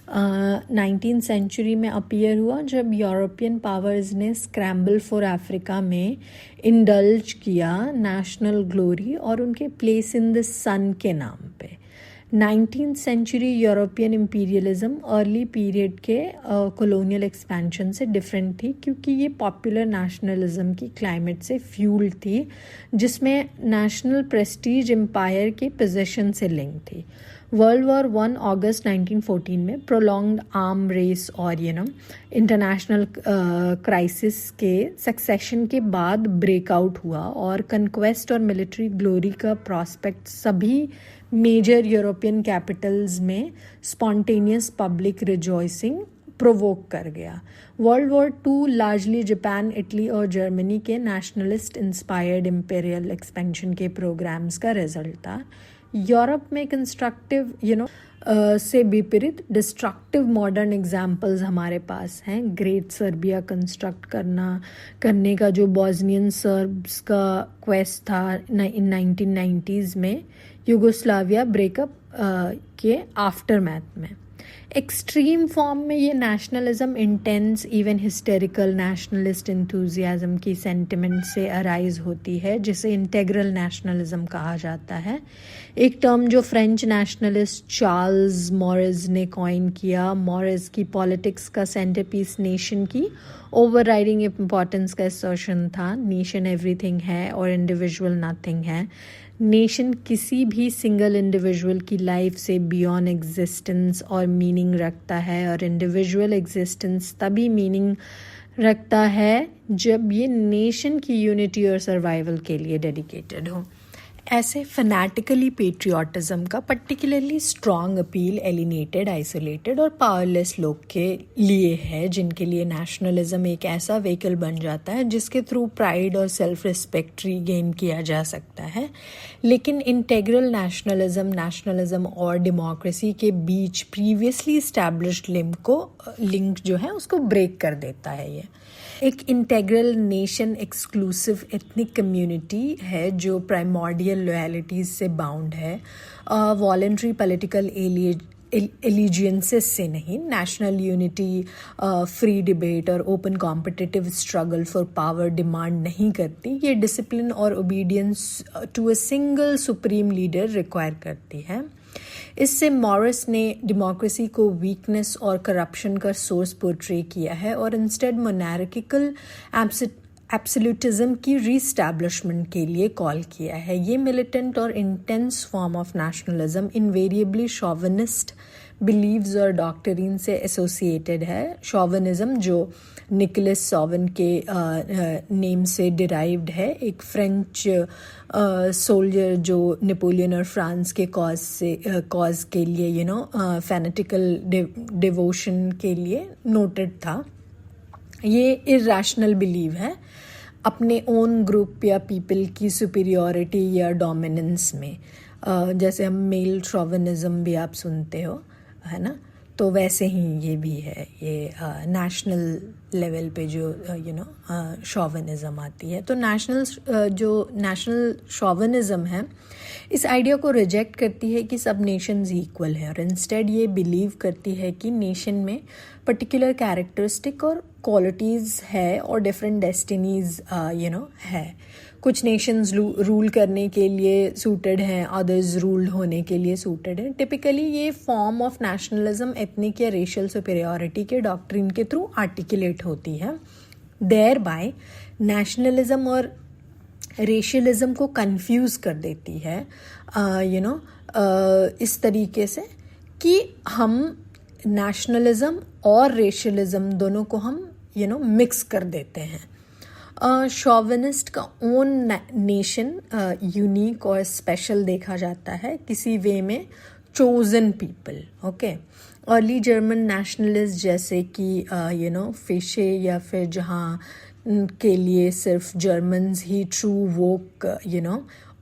19th सेंचुरी में अपीयर हुआ जब यूरोपियन पावर्स ने स्क्रैम्बल फॉर अफ्रीका में इंडल्ज किया नेशनल ग्लोरी और उनके प्लेस इन द सन के नाम पे। 19th century European imperialism early period के कॉलोनियल एक्सपेंशन से डिफरेंट थी क्योंकि ये पॉपुलर नेशनलिज्म की क्लाइमेट से फ्यूल थी जिसमें नेशनल प्रेस्टीज एम्पायर के पोजीशन से लिंक थी। वर्ल्ड वॉर वन अगस्त 1914 में प्रोलॉन्ग्ड आर्म रेस और इंटरनेशनल क्राइसिस के सक्सेशन के बाद ब्रेकआउट हुआ और कन्क्वेस्ट और मिलिट्री ग्लोरी का प्रॉस्पेक्ट सभी मेजर यूरोपियन कैपिटल्स में स्पॉन्टेनियस पब्लिक रिजॉइसिंग प्रोवोक कर गया। World war two largely Japan, Italy और जर्मनी के नेशनलिस्ट इंस्पायर्ड इम्पेरियल एक्सपेंशन के प्रोग्राम्स का रिजल्ट था। यूरोप में कंस्ट्रक्टिव से विपरीत डिस्ट्रक्टिव मॉडर्न एग्जाम्पल्स हमारे पास हैं। ग्रेट सर्बिया कंस्ट्रक्ट करने का जो बॉस्नियन सर्ब्स का क्वेस्ट था इन 1990s में यूगोस्लाविया ब्रेकअप के आफ्टरमैथ में। एक्सट्रीम फॉर्म में ये nationalism intense even hysterical nationalist enthusiasm की सेंटिमेंट से अराइज होती है, जिसे इंटेग्रल नेशनलिज्म कहा जाता है। एक टर्म जो फ्रेंच नेशनलिस्ट चार्ल्स मॉरिस ने कॉइन किया। मॉरिस की पॉलिटिक्स का सेंटरपीस नेशन की ओवरराइडिंग इम्पोर्टेंस का असर्शन था। नेशन एवरीथिंग है और इंडिविजुअल नथिंग है। नेशन किसी भी सिंगल इंडिविजुअल की लाइफ से बियॉन्ड एग्जिस्टेंस और मीनिंग रखता है, और इंडिविजुअल एग्जिस्टेंस तभी मीनिंग रखता है जब ये नेशन की यूनिटी और सर्वाइवल के लिए डेडिकेटेड हो। ऐसे फैनेटिकली पेट्रियाटिज्म का particularly strong appeal alienated, isolated और पावरलेस लोग के लिए है, जिनके लिए नेशनलिज्म एक ऐसा व्हीकल बन जाता है जिसके थ्रू प्राइड और सेल्फ रिस्पेक्ट रीगेन किया जा सकता है। लेकिन इंटेग्रल नेशनलिज्म और डेमोक्रेसी के बीच प्रीवियसली इस्टेब्लिश्ड लिंक जो है उसको ब्रेक कर देता है। ये एक integral nation exclusive ethnic community है जो प्राइमोर्डियल लॉयल्टीज से बाउंड है, वॉलंटरी पॉलिटिकल एलिजियंसेस से नहीं। नेशनल यूनिटी फ्री डिबेट और open competitive struggle for power demand नहीं करती। ये डिसिप्लिन और obedience to a single supreme leader require करती है। इससे मॉरिस ने डेमोक्रेसी को वीकनेस और करप्शन का सोर्स पोर्ट्रे किया है और इंस्टेड मोनार्किकल एब्सोल्यूटिज्म की रीस्टैब्लिशमेंट के लिए कॉल किया है। ये मिलिटेंट और intense form of nationalism invariably chauvinist believes और डॉक्ट्रिन से एसोसिएटेड है। शॉविनिज्म जो निकोलस शॉविन के नेम से डिराइव्ड है, एक फ्रेंच सोल्जर जो नेपोलियन और फ्रांस के कॉज के लिए फैनेटिकल डिवोशन के लिए नोटेड था। ये इरैशनल बिलीव है अपने ओन ग्रुप या पीपल की सुपीरियॉरिटी या डोमिनेंस में। जैसे हम मेल शॉविनिज्म भी आप सुनते हो, है ना, तो वैसे ही ये भी है। ये नेशनल लेवल पे जो शॉविनिज्म आती है, तो नेशनल शॉविनिज्म है इस आइडिया को रिजेक्ट करती है कि सब नेशंस इक्वल हैं और इंस्टेड ये बिलीव करती है कि नेशन में पर्टिकुलर कैरेक्टरिस्टिक और क्वालिटीज़ है और डिफरेंट डेस्टिनीज है। कुछ नेशंस रूल करने के लिए सूटेड हैं, अदर्स रूल्ड होने के लिए सूटेड हैं। टिपिकली ये फॉर्म ऑफ नेशनलिज्म एथनिक या रेशियल सुपीरियॉरिटी के डॉक्ट्रिन के थ्रू आर्टिकुलेट होती है। देयर बाय नेशनलिज्म और रेशियलिज्म को कंफ्यूज कर देती है इस तरीके से कि हम नेशनलिज्म और रेशियलिज्म दोनों को हम मिक्स कर देते हैं। शॉविनिस्ट का ओन नेशन यूनिक और स्पेशल देखा जाता है, किसी वे में chosen people. Okay, early German nationalist जैसे कि फिशे या फिर जहाँ के लिए सिर्फ जर्मन्स ही ट्रू वोक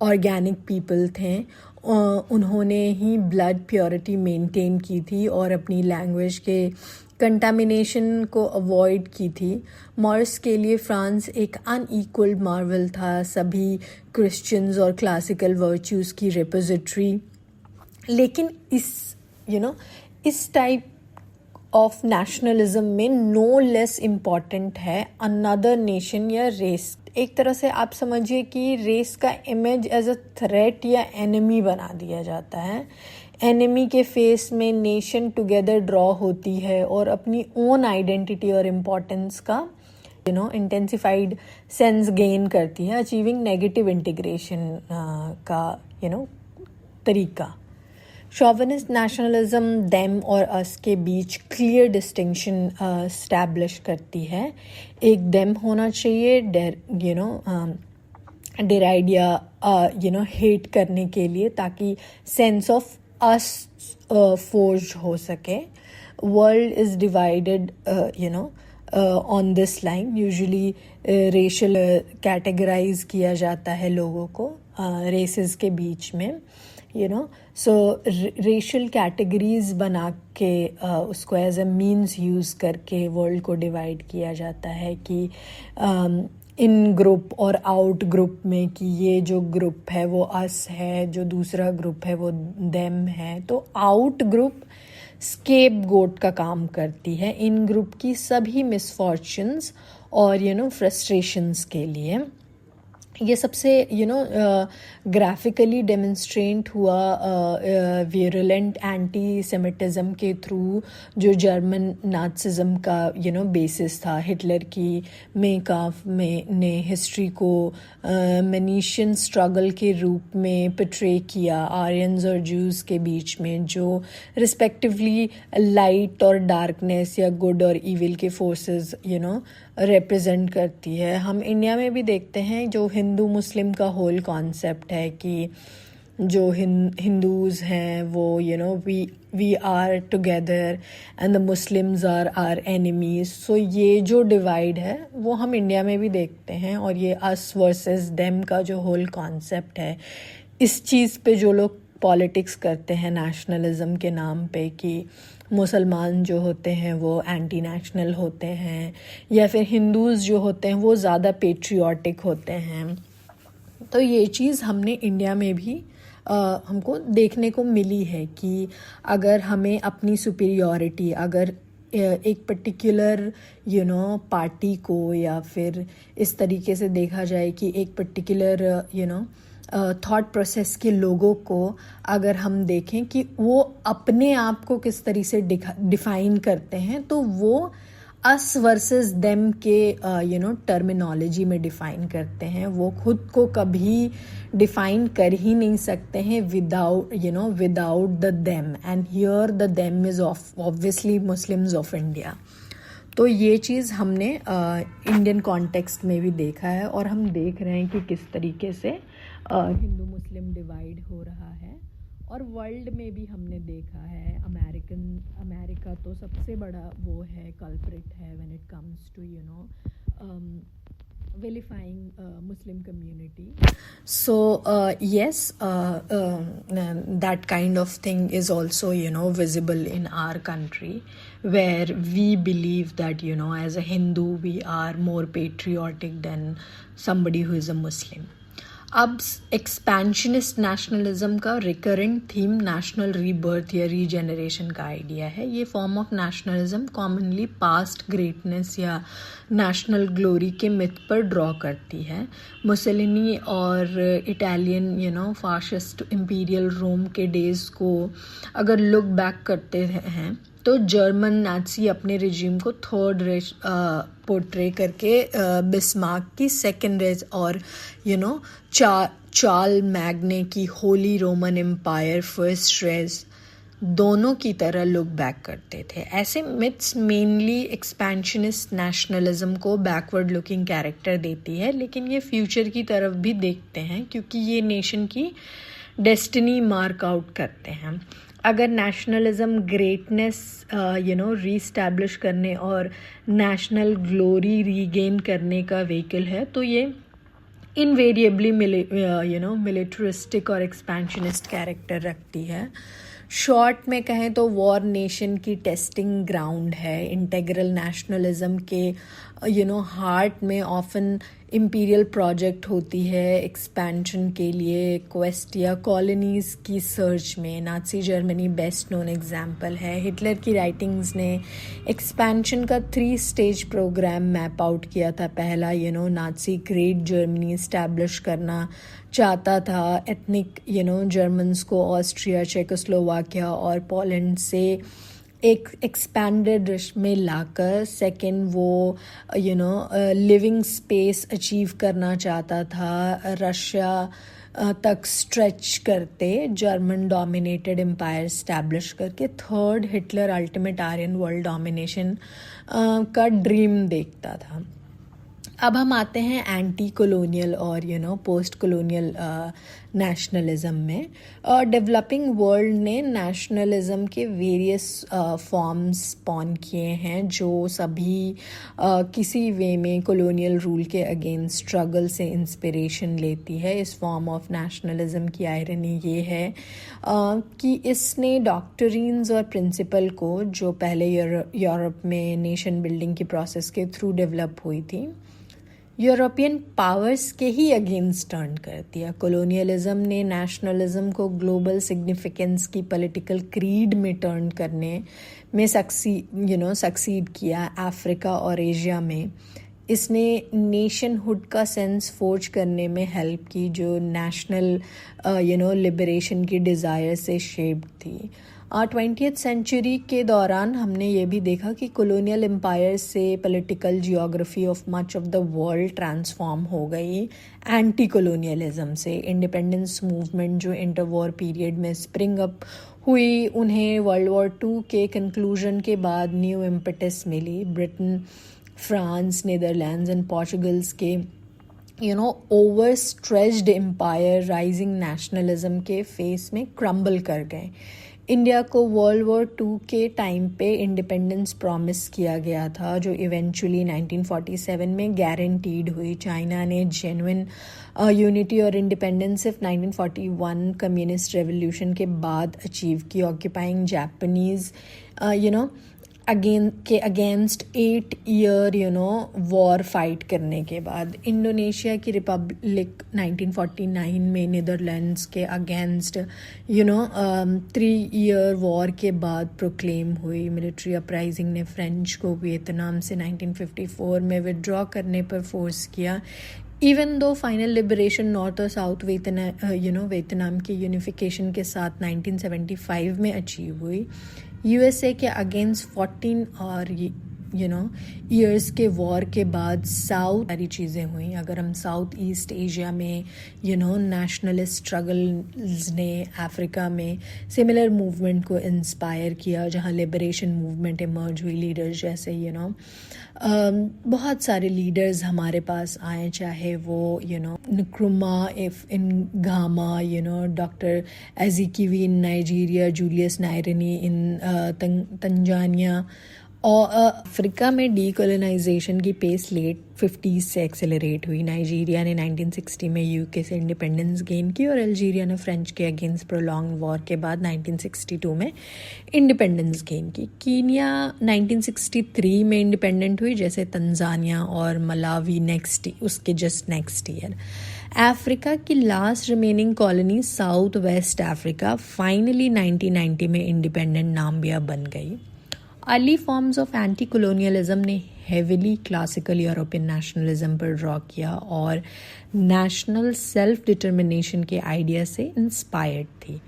ऑर्गेनिक पीपल थे, उन्होंने ही ब्लड प्योरिटी मेंटेन की थी और अपनी लैंग्वेज के कंटामिनेशन को अवॉइड की थी। मॉरिस के लिए फ्रांस एक अनइक्वल्ड मार्वल था, सभी क्रिश्चियंस और क्लासिकल वर्च्यूज़ की रिपोजिटरी। लेकिन इस टाइप ऑफ नेशनलिज्म में नो लेस इम्पॉर्टेंट है अनदर नेशन या रेस। एक तरह से आप समझिए कि रेस का इमेज एज अ थ्रेट या एनिमी बना दिया जाता है। एनिमी के फेस में नेशन टुगेदर ड्रॉ होती है और अपनी ओन आइडेंटिटी और इम्पोर्टेंस का इंटेंसिफाइड सेंस गेन करती है, अचीविंग नेगेटिव इंटीग्रेशन का तरीका। शॉविनिस्ट नेशनलिज्म देम और अस के बीच क्लियर डिस्टिंक्शन स्टैब्लिश करती है। एक देम होना चाहिए डिराइड या हेट करने के लिए, ताकि सेंस ऑफ अस फोर्ज हो सके। World is divided on this line. Usually racial categorise किया जाता है लोगों को रेसेस के बीच में, सो रेशियल कैटेगरीज बना के उसको एज अ मीन्स यूज़ करके वर्ल्ड को डिवाइड किया जाता है कि इन ग्रुप और आउट ग्रुप में, कि ये जो ग्रुप है वो अस है, जो दूसरा ग्रुप है वो देम है। तो आउट ग्रुप स्केप गोट का काम करती है इन ग्रुप की सभी मिसफॉर्चुन्स और फ्रस्ट्रेशंस के लिए। ये सबसे ग्राफिकली डेमोन्स्ट्रेट हुआ विरुलेंट एंटी सेमिटिज़म के थ्रू, जो जर्मन नाज़िज़्म का बेसिस था। हिटलर की मेकाफ में ने हिस्ट्री को मेनीशियन स्ट्रगल के रूप में पिट्रे किया आर्यंस और जूस के बीच में, जो रिस्पेक्टिवली लाइट और डार्कनेस या गुड और इविल के फोर्सेस रिप्रेजेंट करती है। हम इंडिया में भी देखते हैं जो हिंदू मुस्लिम का होल कॉन्सेप्ट है कि जो हिंदूज़ हैं वो we are together and the Muslims are are enemies. So ये जो डिवाइड है वो हम इंडिया में भी देखते हैं, और ये अस वर्सेस देम का जो होल कॉन्सेप्ट है, इस चीज़ पे जो लोग पॉलिटिक्स करते हैं नेशनलिज्म के नाम पे, कि मुसलमान जो होते हैं वो एंटी नेशनल होते हैं, या फिर हिंदूज़ जो होते हैं वो ज़्यादा पेट्रियाटिक होते हैं। तो ये चीज़ हमने इंडिया में भी हमको देखने को मिली है कि अगर हमें अपनी सुपीरियॉरिटी, अगर एक पर्टिकुलर पार्टी को, या फिर इस तरीके से देखा जाए कि एक पर्टिकुलर थॉट प्रोसेस के लोगों को अगर हम देखें कि वो अपने आप को किस तरीके से डिफाइन करते हैं, तो वो अस वर्सेस देम के टर्मिनोलॉजी में डिफाइन करते हैं। वो खुद को कभी डिफाइन कर ही नहीं सकते हैं without the them, and here the them is obviously Muslims of India. तो ये चीज़ हमने इंडियन कॉन्टेक्स्ट में भी देखा है, और हम देख रहे हैं कि किस तरीके से हिंदू मुस्लिम डिवाइड हो रहा है। और वर्ल्ड में भी हमने देखा है, अमेरिका तो सबसे बड़ा वो है, कल्प्रिट है when it comes to vilifying Muslim community. So yes, that kind of thing is also visible in our country, where we believe that as a Hindu we are more patriotic than somebody who is a Muslim. अब expansionist nationalism का recurrent theme national rebirth या regeneration का idea है। ये form of nationalism commonly past greatness या national glory के myth पर draw करती है। मुसोलिनी और इटालियन फाशिस्ट इम्पीरियल रोम के डेज को अगर लुक बैक करते हैं तो जर्मन नाजी अपने रिजीम को थर्ड रेज पोर्ट्रे करके बिस्मार्क की सेकेंड रेज और चार्ल मैग्ने की holy Roman empire first Reich दोनों की तरह लुक बैक करते थे। ऐसे मिथ्स मेनली एक्सपेंशनिस्ट नेशनलिज्म को बैकवर्ड लुकिंग कैरेक्टर देती है, लेकिन ये फ्यूचर की तरफ भी देखते हैं क्योंकि ये नेशन की डेस्टिनी मार्क आउट करते हैं। अगर नेशनलिज्म ग्रेटनेस रीस्टैब्लिश करने और नेशनल ग्लोरी रीगेन करने का व्हीकल है, तो ये इनवेरिएबली मिलिटरिस्टिक और एक्सपेंशनिस्ट कैरेक्टर रखती है। शॉर्ट में कहें तो वॉर नेशन की टेस्टिंग ग्राउंड है। इंटेग्रल नेशनलिज्म के हार्ट में ऑफन इम्पीरियल प्रोजेक्ट होती है एक्सपेंशन के लिए, क्वेस्ट या कॉलोनीज़ की सर्च में। Nazi Germany best known example है। हिटलर की राइटिंग्स ने एक्सपेंशन का 3 स्टेज प्रोग्राम मैप आउट किया था। पहला नाज़ी ग्रेट जर्मनी इस्टेब्लिश करना चाहता था, एथनिक जर्मन्स को ऑस्ट्रिया, चेकोस्लोवाकिया और पोलैंड से एक एक्सपैंडेड में लाकर, सेकंड वो लिविंग स्पेस अचीव करना चाहता था रशिया तक स्ट्रेच करते, जर्मन डोमिनेटेड एम्पायर स्टैब्लिश करके, third Hitler ultimate Aryan world domination का ड्रीम देखता था। अब हम आते हैं एंटी कॉलोनियल और पोस्ट कॉलोनियल नेशनलिज्म में। डेवलपिंग वर्ल्ड ने नेशनलिज्म के वेरियस फॉर्म्स स्पॉन किए हैं जो सभी किसी वे में कॉलोनियल रूल के अगेंस्ट स्ट्रगल से इंस्पिरेशन लेती है। इस फॉर्म ऑफ नेशनलिज्म की आयरनी ये है कि इसने डॉक्ट्रिन्स और प्रिंसिपल को जो पहले यूरोप में नेशन बिल्डिंग की प्रोसेस के थ्रू डेवलप हुई थी, यूरोपियन पावर्स के ही अगेंस्ट टर्न कर दिया। कॉलोनियलिज्म ने नेशनलिज्म को ग्लोबल सिग्निफिकेंस की पॉलिटिकल क्रीड में टर्न करने में सक्सीड किया। अफ्रीका और एशिया में इसने नेशनहुड का सेंस फोर्ज करने में हेल्प की, जो नेशनल लिबरेशन की डिज़ायर से शेप्ड थी। 20th सेंचुरी के दौरान हमने ये भी देखा कि कॉलोनियल एम्पायर से political geography of much of the world transform हो गई एंटी कॉलोनियलिज्म से। इंडिपेंडेंस मूवमेंट जो इंटर वॉर पीरियड में स्प्रिंग अप हुई, उन्हें वर्ल्ड वॉर II के कंक्लूजन के बाद न्यू इम्पेटस मिली। Britain, France, Netherlands and Portugal's के overstretched empire rising nationalism के फेस में क्रम्बल कर गए। इंडिया को वर्ल्ड वॉर II के टाइम पे इंडिपेंडेंस प्रॉमिस किया गया था, जो इवेंचुअली 1947 में गारंटीड हुई। चाइना ने जेन्युइन यूनिटी और इंडिपेंडेंस सिर्फ 1941 कम्युनिस्ट रेवोल्यूशन के बाद अचीव की। Occupying Japanese against 8 year war fight करने के बाद। इंडोनेशिया की रिपब्लिक 1949 में नीदरलैंड्स के अगेंस्ट 3 ईयर वॉर के बाद प्रोक्लेम हुई। मिलिट्री अपराइजिंग ने फ्रेंच को वियतनाम से 1954 में विड्रॉ करने पर फोर्स किया। Even though final liberation north और साउथ वियतनाम की यूनिफिकेशन के साथ 1975 में अचीव हुई। यूएसए के अगेंस्ट 14 और ईयर्स के वॉर के बाद सारी चीज़ें हुई। अगर हम साउथ ईस्ट एशिया में नेशनलिस्ट स्ट्रगल्स ने अफ्रीका में सिमिलर मूवमेंट को इंस्पायर किया, जहाँ लिबरेशन मूवमेंट इमर्ज हुई। लीडर्स जैसे बहुत सारे लीडर्स हमारे पास आए, चाहे वो Nkrumah if in Ghana, doctor Azikiwe in Nigeria, Julius Nyerere in Tanzania. और अफ्रीका में डीकोलोनाइजेशन की पेस लेट 50s से एक्सेलरेट हुई। नाइजीरिया ने 1960 में यूके से इंडिपेंडेंस गेन की और अल्जीरिया ने फ्रेंच के अगेंस्ट प्रोलॉन्ग वॉर के बाद 1962 में इंडिपेंडेंस गेन की। कीनिया 1963 में इंडिपेंडेंट हुई, जैसे तंजानिया और मलावी उसके जस्ट नेक्स्ट ईयर। अफ्रीका की last remaining colony South West Africa finally 1990 में इंडिपेंडेंट नाम्बिया बन गई। Early forms of anti colonialism ने हेविली क्लासिकल यूरोपियन नेशनलिज्म पर ड्रॉ किया और नेशनल सेल्फ डिटर्मिनेशन के आइडिया से इंस्पायर्ड थी।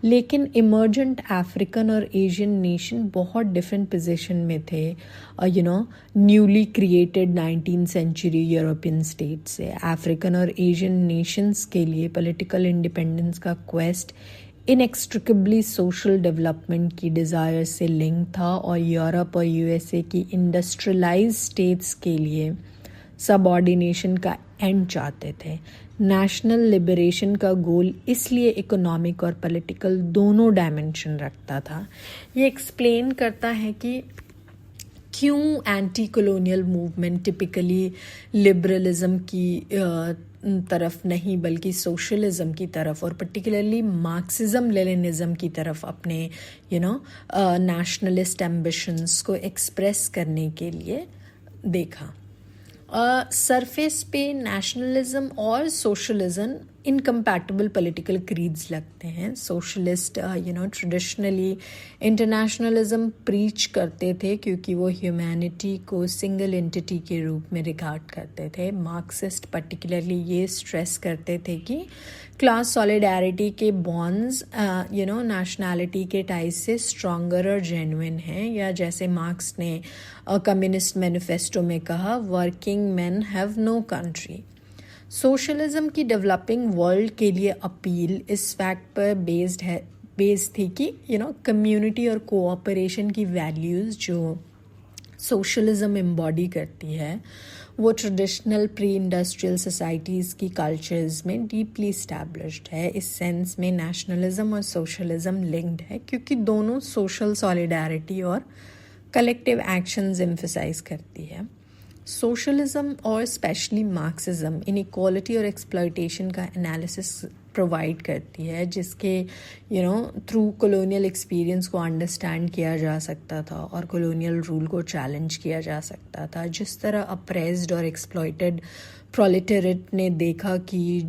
लेकिन इमर्जेंट अफ्रीकन और एशियन नेशन बहुत डिफरेंट पोजीशन में थे newly created 19th century European state से। अफ्रीकन और एशियन नेशंस के लिए पॉलिटिकल इंडिपेंडेंस का क्वेस्ट इनएक्सट्रिकेबली सोशल डेवलपमेंट की डिज़ायर से लिंक था और यूरोप और यूएसए की इंडस्ट्रियलाइज्ड स्टेट्स के लिए सबऑर्डिनेशन का एंड चाहते थे। नेशनल लिबरेशन का गोल इसलिए इकोनॉमिक और पॉलिटिकल दोनों डायमेंशन रखता था। ये एक्सप्लेन करता है कि क्यों anti colonial movement typically liberalism की तरफ नहीं बल्कि सोशलिज्म की तरफ और पर्टिकुलरली मार्क्सिज्म लेनिनिज्म की तरफ अपने नेशनलिस्ट एम्बिशंस को एक्सप्रेस करने के लिए देखा। सरफेस पे नेशनलिज्म और सोशलिज्म इनकम्पैटिबल पॉलिटिकल क्रीड्स लगते हैं. सोशलिस्ट ट्रेडिशनली इंटरनेशनलिज्म प्रीच करते थे क्योंकि वो ह्यूमैनिटी को सिंगल एंटिटी के रूप में रिगार्ड करते थे. मार्क्सिस्ट पर्टिकुलरली ये स्ट्रेस करते थे कि क्लास सॉलिडारिटी के बॉन्ड्स नेशनैलिटी के टाइज से स्ट्रॉन्गर और जेन्युइन हैं, या जैसे मार्क्स ने कम्युनिस्ट मैनिफेस्टो में कहा, working man have no country. Socialism की डेवलपिंग वर्ल्ड के लिए अपील इस फैक्ट पर बेस्ड थी कि कम्युनिटी और कोऑपरेशन की वैल्यूज़ जो सोशलिज्म एम्बॉडी करती है वो ट्रेडिशनल प्री इंडस्ट्रियल सोसाइटीज़ की कल्चर्स में डीपली इस्टेब्लिश्ड है. इस सेंस में नेशनलिज्म और सोशलिज्म लिंक्ड है क्योंकि दोनों सोशल सॉलिडारिटी और कलेक्टिव एक्शंस एम्फसाइज करती है. सोशलिज्म और स्पेशली मार्क्सिज्म इनइक्वालिटी और एक्सप्लॉयटेशन का एनालिसिस प्रोवाइड करती है, जिसके थ्रू कॉलोनियल एक्सपीरियंस को अंडरस्टैंड किया जा सकता था और कॉलोनियल रूल को चैलेंज किया जा सकता था. जिस तरह अप्रेस्ड और एक्सप्लॉयटेड प्रोलेटेरिएट ने देखा कि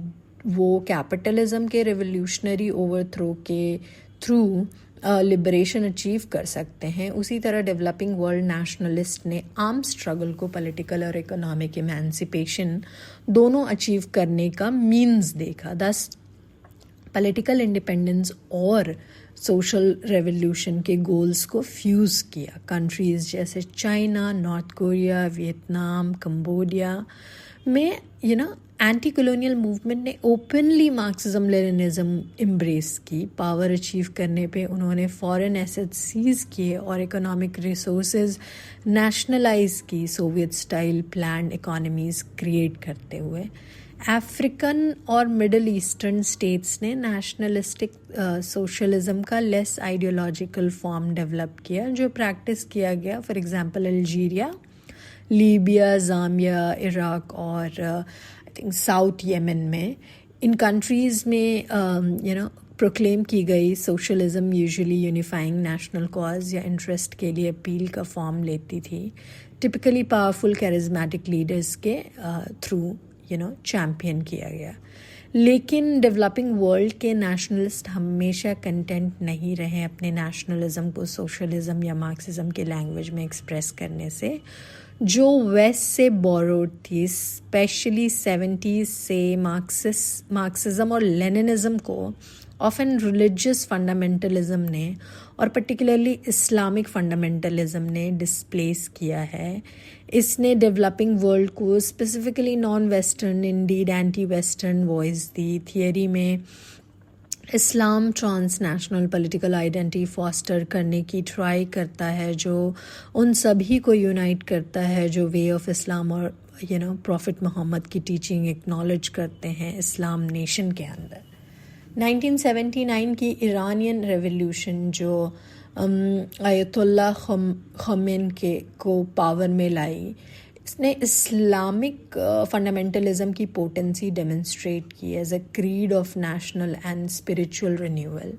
वो कैपिटलिज्म के रेवोल्यूशनरी ओवरथ्रो के थ्रू लिबरेशन अचीव कर सकते हैं, उसी तरह डेवलपिंग वर्ल्ड नेशनलिस्ट ने आर्म स्ट्रगल को पॉलिटिकल और इकोनॉमिक इमेंसिपेशन दोनों अचीव करने का मीन्स देखा. दस पॉलिटिकल इंडिपेंडेंस और सोशल रेवोल्यूशन के गोल्स को फ्यूज़ किया. कंट्रीज़ जैसे China, north Korea, Vietnam, Cambodia में एंटी कॉलोनियल मूवमेंट ने ओपनली मार्क्सिज्म लेनिनिज्म एम्ब्रेस की. पावर अचीव करने पे उन्होंने फॉरेन एसेट्स सीज किए और इकोनॉमिक रिसोर्सेज नेशनलाइज की, Soviet style planned economies create करते हुए. अफ्रीकन और मिडल ईस्टर्न स्टेट्स ने नेशनलिस्टिक सोशलिज्म का लेस आइडियोलॉजिकल फॉर्म डेवलप किया जो प्रैक्टिस किया गया for example Algeria, Libya, Zambia, Iraq और आई थिंक साउथ येमन में. इन कंट्रीज़ में प्रोक्लेम की गई socialism usually unifying national cause या इंटरेस्ट के लिए अपील का फॉर्म लेती थी, टिपिकली पावरफुल कैरिज्मेटिक लीडर्स के थ्रू चैम्पियन किया गया. लेकिन डेवलपिंग वर्ल्ड के नेशनलिस्ट हमेशा कंटेंट नहीं रहे अपने नेशनलिज्म को सोशलिज्म या मार्क्सिज्म के लैंग्वेज में एक्सप्रेस करने से, जो वेस्ट से बोरोड थी. स्पेशली 70s से मार्क्सिज्म और लेनिनिज्म को ऑफन रिलीजियस फंडामेंटलिज्म ने और पर्टिकुलरली इस्लामिक फंडामेंटलिज्म ने डिस्प्लेस किया है. इसने डेवलपिंग वर्ल्ड को specifically non western indeed anti western voice दी. थियरी में इस्लाम ट्रांसनेशनल पॉलिटिकल आइडेंटिटी फॉस्टर करने की ट्राई करता है जो उन सभी को यूनाइट करता है जो वे ऑफ इस्लाम और प्रॉफिट मोहम्मद की टीचिंग एक्नॉलेज करते हैं इस्लाम नेशन के अंदर. 1979 की ईरानियन रेवोल्यूशन जो आयतुल्लाह ख़मेनी को पावर में लाई, इसने इस्लामिक फंडामेंटलिज्म की पोटेंसी डेमोन्स्ट्रेट की as a creed of national and spiritual renewal.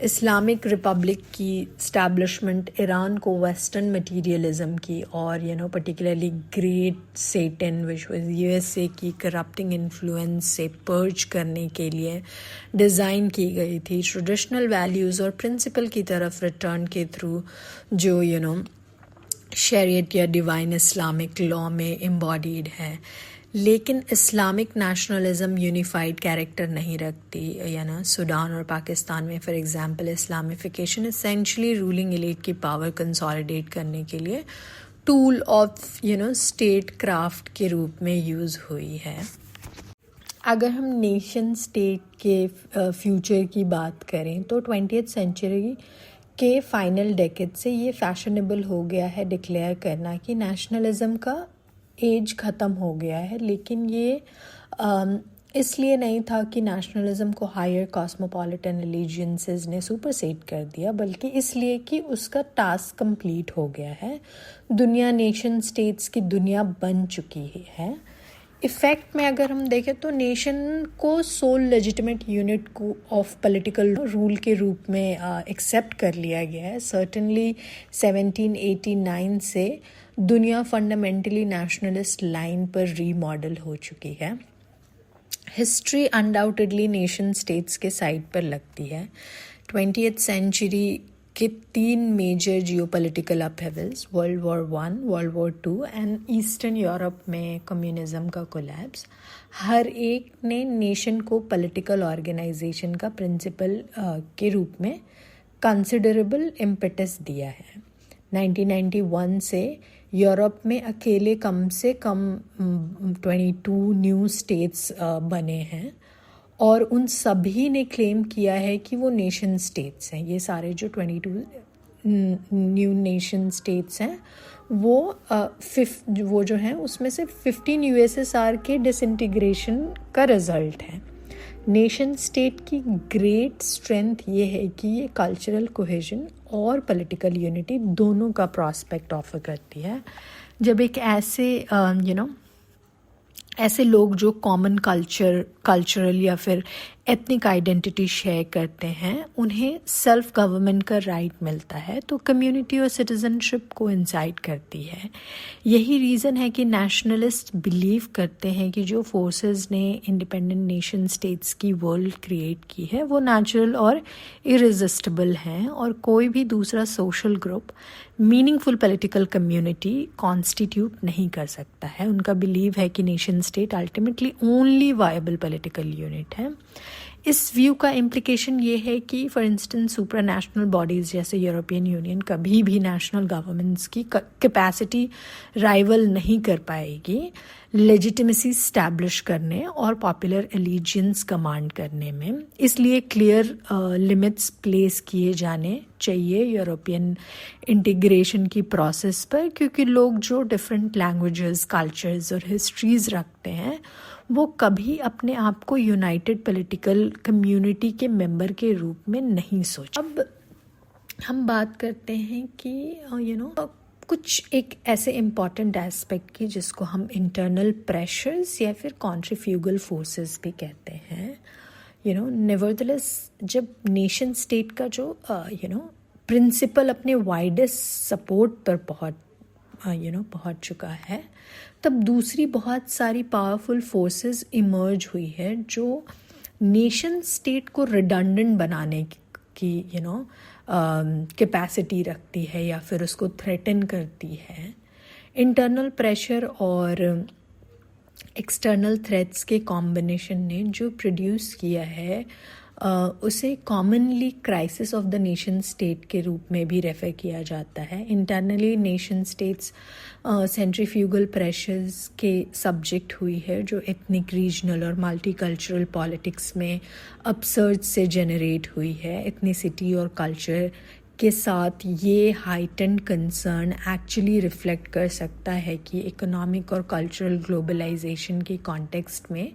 Islamic republic की स्टैब्लिशमेंट ईरान को वेस्टर्न मटीरियलिज्म की और particularly great Satan which was USA की करप्टिंग इन्फ्लुएंस से पर्ज करने के लिए डिज़ाइन की गई थी. ट्रेडिशनल वैल्यूज़ और प्रिंसिपल की तरफ रिटर्न के थ्रू जो शरीयत या डिवाइन इस्लामिक लॉ में एम्बॉडीड है. लेकिन इस्लामिक नेशनलिज्म यूनिफाइड कैरेक्टर नहीं रखती. सूडान और पाकिस्तान में for example Islamification essentially ruling elite की पावर कंसोलिडेट करने के लिए टूल ऑफ स्टेट क्राफ्ट के रूप में यूज़ हुई है. अगर हम नेशन स्टेट के फ्यूचर की बात करें तो 20th सेंचुरी के फाइनल डेकेड से ये फैशनेबल हो गया है डिक्लेयर करना कि नेशनलिज्म का एज ख़त्म हो गया है. लेकिन ये इसलिए नहीं था कि नेशनलिज्म को हायर कॉस्मोपॉलिटन एलिजेंसेस ने सुपरसेड कर दिया, बल्कि इसलिए कि उसका टास्क कंप्लीट हो गया है. दुनिया नेशन स्टेट्स की दुनिया बन चुकी है. इफ़ेक्ट में अगर हम देखें तो नेशन को सोल लेजिटिमेट यूनिट को ऑफ पॉलिटिकल रूल के रूप में एक्सेप्ट कर लिया गया है. सर्टेनली 1789 से दुनिया फंडामेंटली नेशनलिस्ट लाइन पर रीमॉडल हो चुकी है। हिस्ट्री अनडाउटेडली नेशन स्टेट्स के साइड पर लगती है। 20th सेंचुरी के 3 major geopolitical upheavals, world war 1, world war 2 and eastern Europe में कम्युनिज्म का कोलैप्स, हर एक ने नेशन को पॉलिटिकल ऑर्गेनाइजेशन का प्रिंसिपल के रूप में कंसिडरेबल इम्पेटस दिया है। 1991 से यूरोप में अकेले कम से कम 22 न्यू स्टेट्स बने हैं और उन सभी ने क्लेम किया है कि वो नेशन स्टेट्स हैं। ये सारे जो 22 न्यू नेशन स्टेट्स हैं वो जो हैं उसमें से 15 यूएसएसआर के डिसइंटीग्रेशन का रिजल्ट है। नेशन स्टेट की ग्रेट स्ट्रेंथ ये है कि ये कल्चरल कोहेजन और पॉलिटिकल यूनिटी दोनों का प्रॉस्पेक्ट ऑफर करती है। जब एक ऐसे लोग जो कॉमन कल्चरल या फिर एथनिक आइडेंटिटी शेयर करते हैं उन्हें सेल्फ गवर्नमेंट का राइट मिलता है, तो कम्युनिटी और सिटीजनशिप को इंसाइट करती है। यही रीज़न है कि नेशनलिस्ट बिलीव करते हैं कि जो फोर्सेस ने इंडिपेंडेंट नेशन स्टेट्स की वर्ल्ड क्रिएट की है वो नेचुरल और इरेजिस्टिबल हैं और कोई भी दूसरा social group meaningful political community constitute नहीं कर सकता है। उनका बिलीव है कि nation state ultimately only viable political unit है। इस व्यू का इम्प्लिकेशन ये है कि for instance supra national bodies जैसे यूरोपियन यूनियन कभी भी नेशनल गवर्नमेंट्स की कैपेसिटी राइवल नहीं कर पाएगी लेजिटिमेसी स्टैब्लिश करने और पॉपुलर एलिजियंस कमांड करने में। इसलिए क्लियर लिमिट्स प्लेस किए जाने चाहिए यूरोपियन इंटीग्रेशन की प्रोसेस पर, क्योंकि लोग जो डिफरेंट लैंग्वेजेस, कल्चर्स और हिस्ट्रीज रखते हैं वो कभी अपने आप को यूनाइटेड पॉलिटिकल कम्युनिटी के मेंबर के रूप में नहीं सोच। अब हम बात करते हैं कि कुछ एक ऐसे इम्पॉर्टेंट एस्पेक्ट की जिसको हम इंटरनल प्रेशर्स या फिर कॉन्ट्रीफ्यूगल फोर्सेस भी कहते हैं। नेवरदलेस जब नेशन स्टेट का जो प्रिंसिपल अपने वाइडेस्ट सपोर्ट पर पहुंच चुका है, तब दूसरी बहुत सारी पावरफुल फोर्सेस इमर्ज हुई है जो नेशन स्टेट को रिडंडेंट बनाने की कैपेसिटी रखती है या फिर उसको थ्रेटन करती है। इंटरनल प्रेशर और एक्सटर्नल थ्रेट्स के कॉम्बिनेशन ने जो प्रोड्यूस किया है उसे commonly crisis of the nation state के रूप में भी रेफर किया जाता है। Internally nation states centrifugal pressures के सब्जेक्ट हुई है जो एथनिक, रीजनल और मल्टीकल्चरल पॉलिटिक्स में अपसर्ज से जनरेट हुई है। एथनिसिटी और कल्चर के साथ ये हाइटेंड कंसर्न एक्चुअली रिफ्लेक्ट कर सकता है कि इकोनॉमिक और कल्चरल ग्लोबलाइजेशन के कॉन्टेक्स्ट में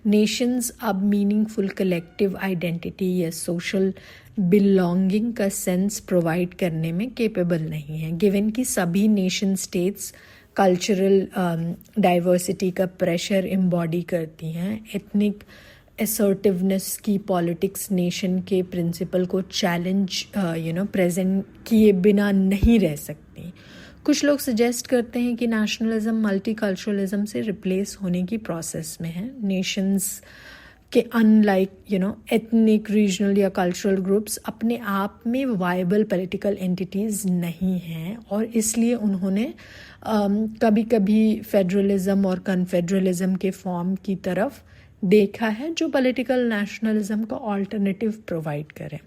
नेशंस अब मीनिंगफुल कलेक्टिव आइडेंटिटी या सोशल बिलोंगिंग का सेंस प्रोवाइड करने में केपेबल नहीं है। गिवन कि सभी नेशन स्टेट्स कल्चरल डाइवर्सिटी का प्रेशर एम्बॉडी करती हैं, एथनिक असर्टिवनेस की पॉलिटिक्स नेशन के प्रिंसिपल को चैलेंज प्रेजेंट किए बिना नहीं रह सकती। कुछ लोग सजेस्ट करते हैं कि नेशनलिज्म मल्टीकल्चरलिज्म से रिप्लेस होने की प्रोसेस में है। नेशंस के अनलाइक एथनिक, रीजनल या कल्चरल ग्रुप्स अपने आप में वायबल पॉलिटिकल एंटिटीज़ नहीं हैं और इसलिए उन्होंने कभी कभी फेडरलिज्म और कन्फेडरलिज्म के फॉर्म की तरफ देखा है जो पॉलिटिकल नेशनलिज्म का ऑल्टरनेटिव प्रोवाइड करें।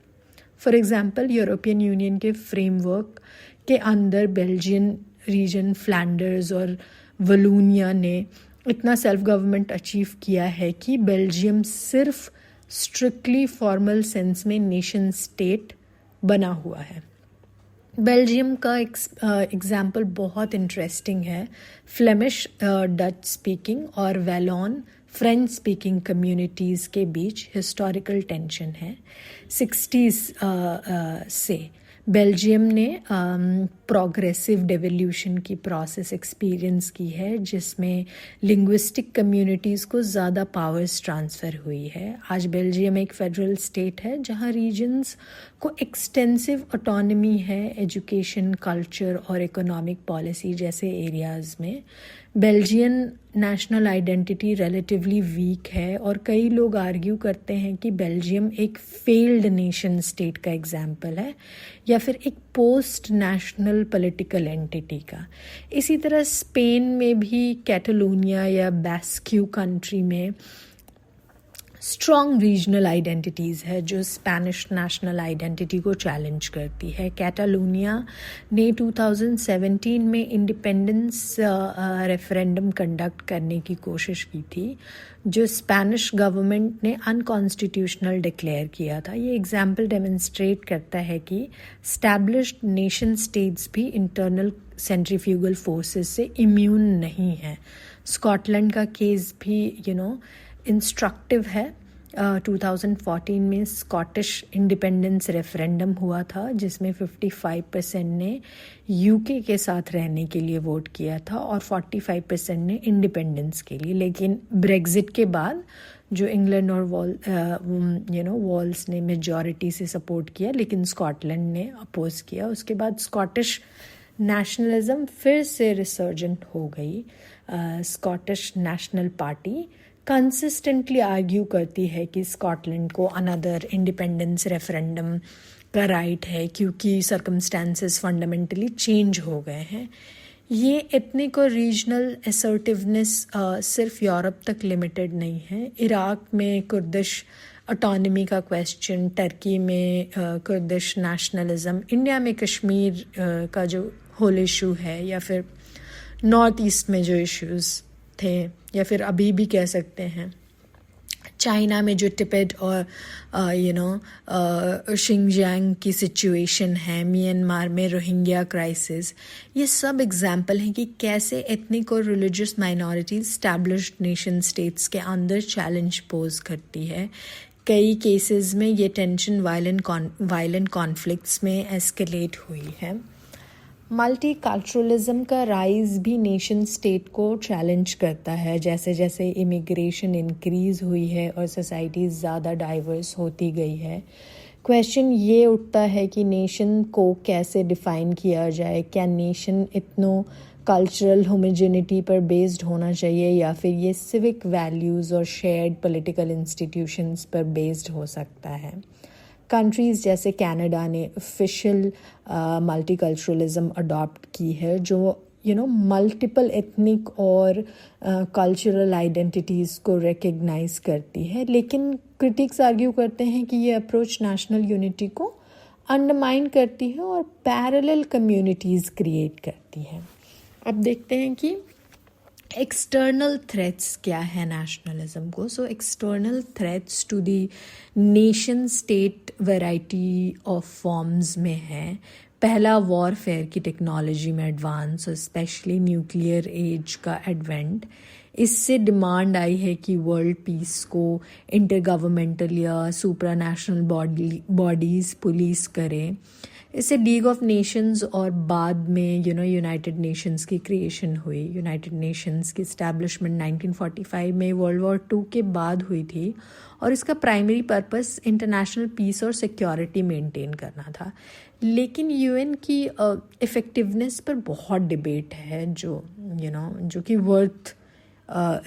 फॉर एग्जांपल यूरोपियन यूनियन के फ्रेमवर्क के अंदर बेल्जियन रीजन, फ्लैंडर्स और वलोनिया ने इतना सेल्फ गवर्नमेंट अचीव किया है कि बेल्जियम सिर्फ स्ट्रिक्टली फॉर्मल सेंस में नेशन स्टेट बना हुआ है। बेल्जियम का एग्जाम्पल बहुत इंटरेस्टिंग है। फ्लेमिश डच स्पीकिंग और वैलोन फ्रेंच स्पीकिंग कम्युनिटीज़ के बीच हिस्टोरिकल टेंशन है 60s से। बेल्जियम ने प्रोग्रेसिव डेवोल्यूशन की प्रोसेस एक्सपीरियंस की है जिसमें लिंग्विस्टिक कम्युनिटीज़ को ज़्यादा पावर्स ट्रांसफ़र हुई है। आज बेल्जियम एक फेडरल स्टेट है जहां रीजन्स को एक्सटेंसिव ऑटोनमी है एजुकेशन, कल्चर और इकोनॉमिक पॉलिसी जैसे एरियाज़ में। Belgian national identity relatively weak है और कई लोग आर्ग्यू करते हैं कि बेल्जियम एक फेल्ड नेशन स्टेट का एग्जाम्पल है या फिर एक पोस्ट नेशनल पॉलिटिकल एंटिटी का। इसी तरह स्पेन में भी कैटलोनिया या बैस्क्यू कंट्री में स्ट्रॉन्ग रीजनल आइडेंटिटीज़ है जो स्पेनिश नेशनल आइडेंटिटी को चैलेंज करती है। कैटालोनिया ने 2017 में इंडिपेंडेंस रेफरेंडम कंडक्ट करने की कोशिश की थी जो स्पेनिश गवर्नमेंट ने अनकॉन्स्टिट्यूशनल डिक्लेयर किया था। ये एग्जाम्पल डेमोन्स्ट्रेट करता है कि स्टैब्लिश्ड नेशन स्टेट्स भी इंटरनल सेंट्रीफ्यूगल फोर्सेस से इम्यून नहीं है। स्कॉटलैंड का केस भी इंस्ट्रक्टिव है। 2014 में स्कॉटिश इंडिपेंडेंस रेफरेंडम हुआ था जिसमें 55% ने यूके के साथ रहने के लिए वोट किया था और 45% ने इंडिपेंडेंस के लिए। लेकिन ब्रेग्जिट के बाद जो इंग्लैंड और वॉल्स ने मेजॉरिटी से सपोर्ट किया लेकिन स्कॉटलैंड ने अपोज किया। उसके बाद स्कॉटिश नेशनलिज्म फिर से रिसर्जेंट हो गई। Scottish national party consistently argue करती है कि स्कॉटलैंड को अनदर इंडिपेंडेंस रेफरेंडम का राइट है क्योंकि सर्कमस्टेंसेस फंडामेंटली चेंज हो गए हैं। ये एथनिक और रीजनल असर्टिवनेस सिर्फ यूरोप तक लिमिटेड नहीं है। इराक में कुर्दिश ऑटोनमी का क्वेश्चन, टर्की में कुर्दिश नेशनलिज्म, इंडिया में कश्मीर का जो होल इशू है या फिर नॉर्थ ईस्ट में जो इश्यूज़ थे या फिर अभी भी कह सकते हैं चाइना में जो टिबेट और शिंगजियांग की सिचुएशन है, म्यांमार में रोहिंग्या क्राइसिस, ये सब एग्जाम्पल हैं कि कैसे एथनिक और religious minorities established nation states के अंदर चैलेंज पोज करती है। कई केसेस में ये टेंशन वायलेंट कॉन्फ्लिक्ट्स में एस्केलेट हुई है। मल्टीकल्चरलिज्म का राइज भी नेशन स्टेट को चैलेंज करता है। जैसे जैसे इमिग्रेशन इंक्रीज़ हुई है और सोसाइटी ज़्यादा डाइवर्स होती गई है, क्वेश्चन ये उठता है कि नेशन को कैसे डिफ़ाइन किया जाए। क्या नेशन इतनों कल्चरल होमोजेनिटी पर बेस्ड होना चाहिए या फिर ये सिविक वैल्यूज़ और शेयर्ड पॉलिटिकल इंस्टीट्यूशंस पर बेस्ड हो सकता है। कंट्रीज़ जैसे कनाडा ने ऑफिशियल मल्टीकल्चरलिज्म अडॉप्ट की है जो मल्टीपल एथनिक और कल्चरल आइडेंटिटीज़ को रिकग्नाइज करती है। लेकिन क्रिटिक्स आर्ग्यू करते हैं कि ये अप्रोच नेशनल यूनिटी को अंडरमाइन करती है और पैरेलल कम्युनिटीज़ क्रिएट करती है। अब देखते हैं कि एक्सटर्नल थ्रेट्स क्या है नेशनलिज्म को। So external threats to the nation state variety of forms में है। पहला, वॉरफेयर की टेक्नोलॉजी में एडवांस और स्पेशली न्यूक्लियर एज का एडवेंट। इससे डिमांड आई है कि वर्ल्ड पीस को इंटरगवर्नमेंटल या सुप्रा नेशनल बॉडीज़ पुलिस करें। इससे लीग ऑफ नेशंस और बाद में यूनाइटेड नेशंस की क्रिएशन हुई। यूनाइटेड नेशंस की इस्टेब्लिशमेंट 1945 में वर्ल्ड वॉर 2 के बाद हुई थी और इसका प्राइमरी पर्पस इंटरनेशनल पीस और सिक्योरिटी मेंटेन करना था। लेकिन यूएन की इफ़ेक्टिवनेस पर बहुत डिबेट है जो कि वर्थ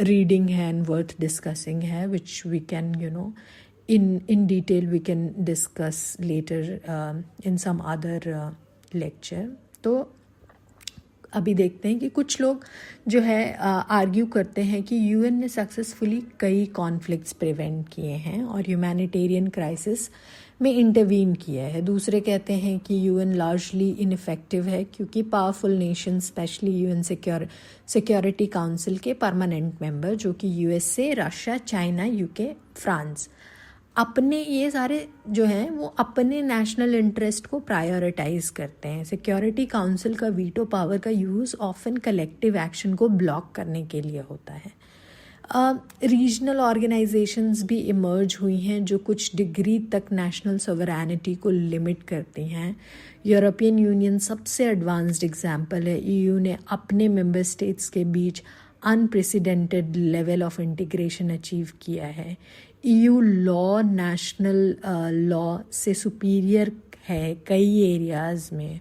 रीडिंग है एंड वर्थ डिस्कसिंग है, which we can in detail we can discuss later in some other lecture। तो अभी देखते हैं कि कुछ लोग जो है आर्ग्यू करते हैं कि यूएन ने सक्सेसफुली कई कॉन्फ्लिक्ट्स प्रिवेंट किए हैं और ह्यूमैनिटेरियन क्राइसिस में इंटरवीन किया है। दूसरे कहते हैं कि यूएन लार्जली इनफेक्टिव है क्योंकि powerful nation specially UN security council के परमानेंट मेंबर जो कि USA, Russia, China, UK, France अपने ये सारे जो हैं वो अपने नेशनल इंटरेस्ट को प्रायोरिटाइज करते हैं। सिक्योरिटी काउंसिल का वीटो पावर का यूज़ ऑफन कलेक्टिव एक्शन को ब्लॉक करने के लिए होता है। रीजनल ऑर्गेनाइजेशंस भी इमर्ज हुई हैं जो कुछ डिग्री तक नेशनल सॉवरेनिटी को लिमिट करती हैं। यूरोपियन यूनियन सबसे एडवांस्ड एग्जाम्पल है। ईयू ने अपने मेंबर स्टेट्स के बीच unprecedented level of integration achieve किया है। ईयू लॉ नेशनल लॉ से सुपीरियर है कई एरियाज़ में,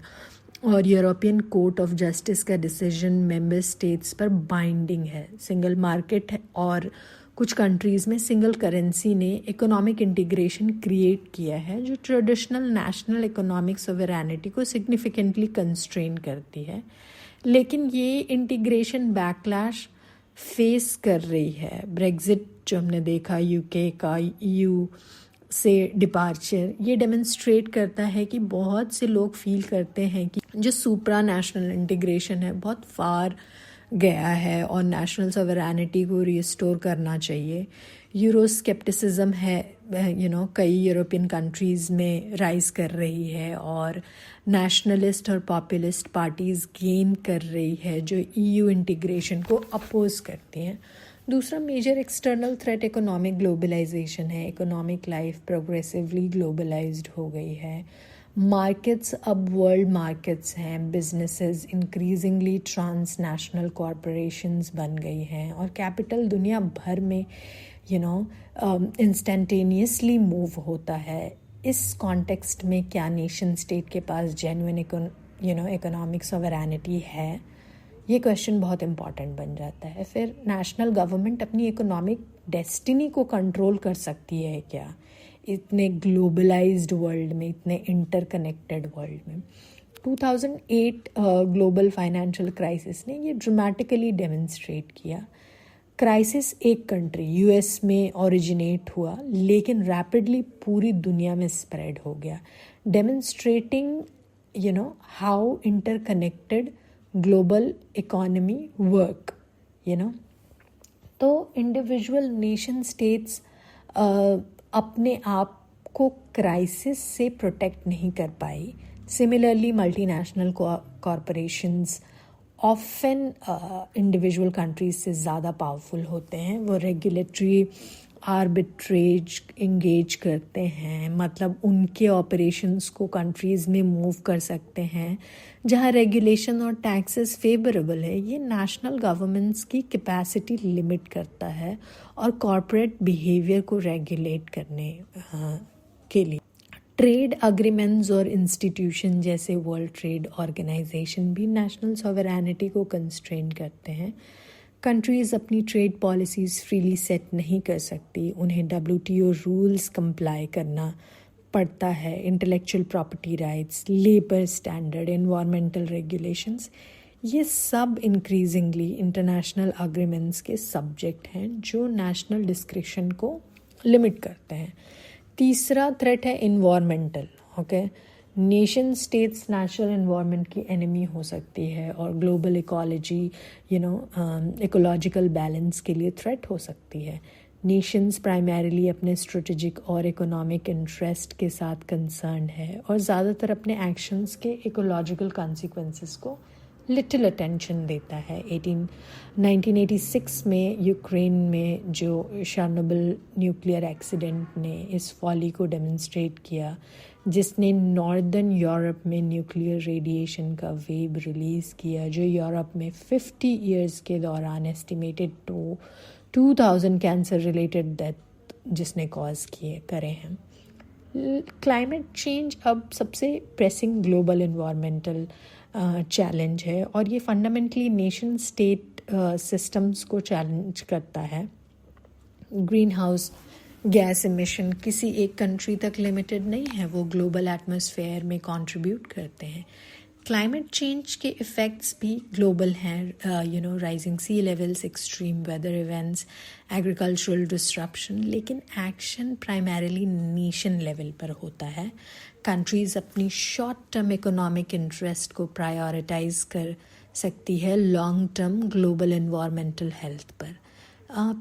और यूरोपियन कोर्ट ऑफ जस्टिस का डिसीजन मेंबर स्टेट्स पर बाइंडिंग है। सिंगल मार्केट है और कुछ कंट्रीज़ में सिंगल करेंसी ने इकोनॉमिक इंटीग्रेशन क्रिएट किया है जो ट्रेडिशनल नेशनल इकोनॉमिक सॉवरेनिटी को सिग्निफिकेंटली कंस्ट्रेन करती है। लेकिन ये इंटीग्रेशन बैकलैश फेस कर रही है। ब्रेग्जिट जो हमने देखा, यूके का ईयू से डिपार्चर, ये डेमोन्स्ट्रेट करता है कि बहुत से लोग फील करते हैं कि जो सुप्रा नेशनल इंटीग्रेशन है बहुत फार गया है और नेशनल सॉवरेनिटी को रिस्टोर करना चाहिए। यूरोस्केप्टिसिज्म है कई यूरोपियन कंट्रीज़ में राइज कर रही है और नेशनलिस्ट और पॉपुलिस्ट पार्टीज़ गेन कर रही है जो ईयू इंटीग्रेशन को अपोज करती हैं। दूसरा major external threat economic globalisation है। इकोनॉमिक लाइफ प्रोग्रेसिवली ग्लोबलाइज्ड हो गई है। मार्केट्स अब वर्ल्ड मार्केट्स हैं। बिजनेसेस इंक्रीजिंगली ट्रांसनेशनल कॉरपोरेशंस बन गई हैं और कैपिटल दुनिया भर में इंस्टेंटेनियसली मूव होता है। इस कॉन्टेक्स्ट में क्या नेशन स्टेट के पास जेन्युइन इकोनॉमिक सॉवरेनिटी है, ये क्वेश्चन बहुत इम्पॉर्टेंट बन जाता है। फिर नेशनल गवर्नमेंट अपनी इकोनॉमिक डेस्टिनी को कंट्रोल कर सकती है क्या इतने ग्लोबलाइज्ड वर्ल्ड में, इतने इंटरकनेक्टेड वर्ल्ड में? 2008 ग्लोबल फाइनेंशियल क्राइसिस ने ये ड्रामेटिकली डेमोन्स्ट्रेट किया। क्राइसिस एक कंट्री यूएस में ओरिजिनेट हुआ लेकिन रैपिडली पूरी दुनिया में स्प्रेड हो गया, demonstrating how interconnected global economy work. तो इंडिविजुअल नेशन स्टेट्स अपने आप को क्राइसिस से प्रोटेक्ट नहीं कर पाई। Similarly multinational corporations often individual countries से ज़्यादा पावरफुल होते हैं। वो रेगुलेटरी आर्बिट्रेज इंगेज करते हैं, मतलब उनके ऑपरेशंस को कंट्रीज़ में मूव कर सकते हैं जहां रेगुलेशन और टैक्सेस फेवरेबल है। ये नेशनल गवर्नमेंट्स की कैपेसिटी लिमिट करता है और कॉरपोरेट बिहेवियर को रेगुलेट करने के लिए ट्रेड अग्रीमेंट्स और इंस्टीट्यूशन जैसे वर्ल्ड ट्रेड ऑर्गेनाइजेशन भी नेशनल सॉवरेनिटी को कंस्ट्रेन करते हैं। कंट्रीज़ अपनी ट्रेड पॉलिसीज़ फ्रीली सेट नहीं कर सकती, उन्हें WTO रूल्स कंप्लाई करना पड़ता है। Intellectual property rights, labour standard, environmental regulations, ये सब इंक्रीजिंगली इंटरनेशनल अग्रीमेंट्स के सब्जेक्ट हैं जो नेशनल डिस्क्रिप्शन को लिमिट करते हैं। तीसरा थ्रेट है environmental. Nation states natural environment की एनिमी हो सकती है और ग्लोबल इकोलॉजी इकोलॉजिकल बैलेंस के लिए थ्रेट हो सकती है। नेशंस प्राइमरीली अपने स्ट्रेटेजिक और इकोनॉमिक इंटरेस्ट के साथ कंसर्न है और ज़्यादातर अपने एक्शंस के इकोलॉजिकल कॉन्सिक्वेंसेस को लिटिल अटेंशन देता है। 1986 में यूक्रेन में जो शर्नोबिल न्यूक्लियर एक्सीडेंट ने इस फॉली को डेमोन्स्ट्रेट किया, जिसने नॉर्दर्न यूरोप में न्यूक्लियर रेडिएशन का वेव रिलीज़ किया जो यूरोप में 50 इयर्स के दौरान एस्टिमेटेड 2000 कैंसर रिलेटेड डेथ जिसने कॉज करे हैं। क्लाइमेट चेंज अब सबसे प्रेसिंग ग्लोबल इन्वायरमेंटल चैलेंज है और ये फंडामेंटली नेशन स्टेट सिस्टम्स को चैलेंज करता है। ग्रीन हाउस गैस एमिशन किसी एक कंट्री तक लिमिटेड नहीं है, वो ग्लोबल एटमॉस्फेयर में कंट्रीब्यूट करते हैं। क्लाइमेट चेंज के इफ़ेक्ट्स भी ग्लोबल हैं, rising sea levels, extreme weather events, agricultural disruption, लेकिन एक्शन प्राइमरीली नेशन लेवल पर होता है। कंट्रीज़ अपनी शॉर्ट टर्म इकोनॉमिक इंटरेस्ट को प्रायोरिटाइज कर सकती है long term global environmental health पर।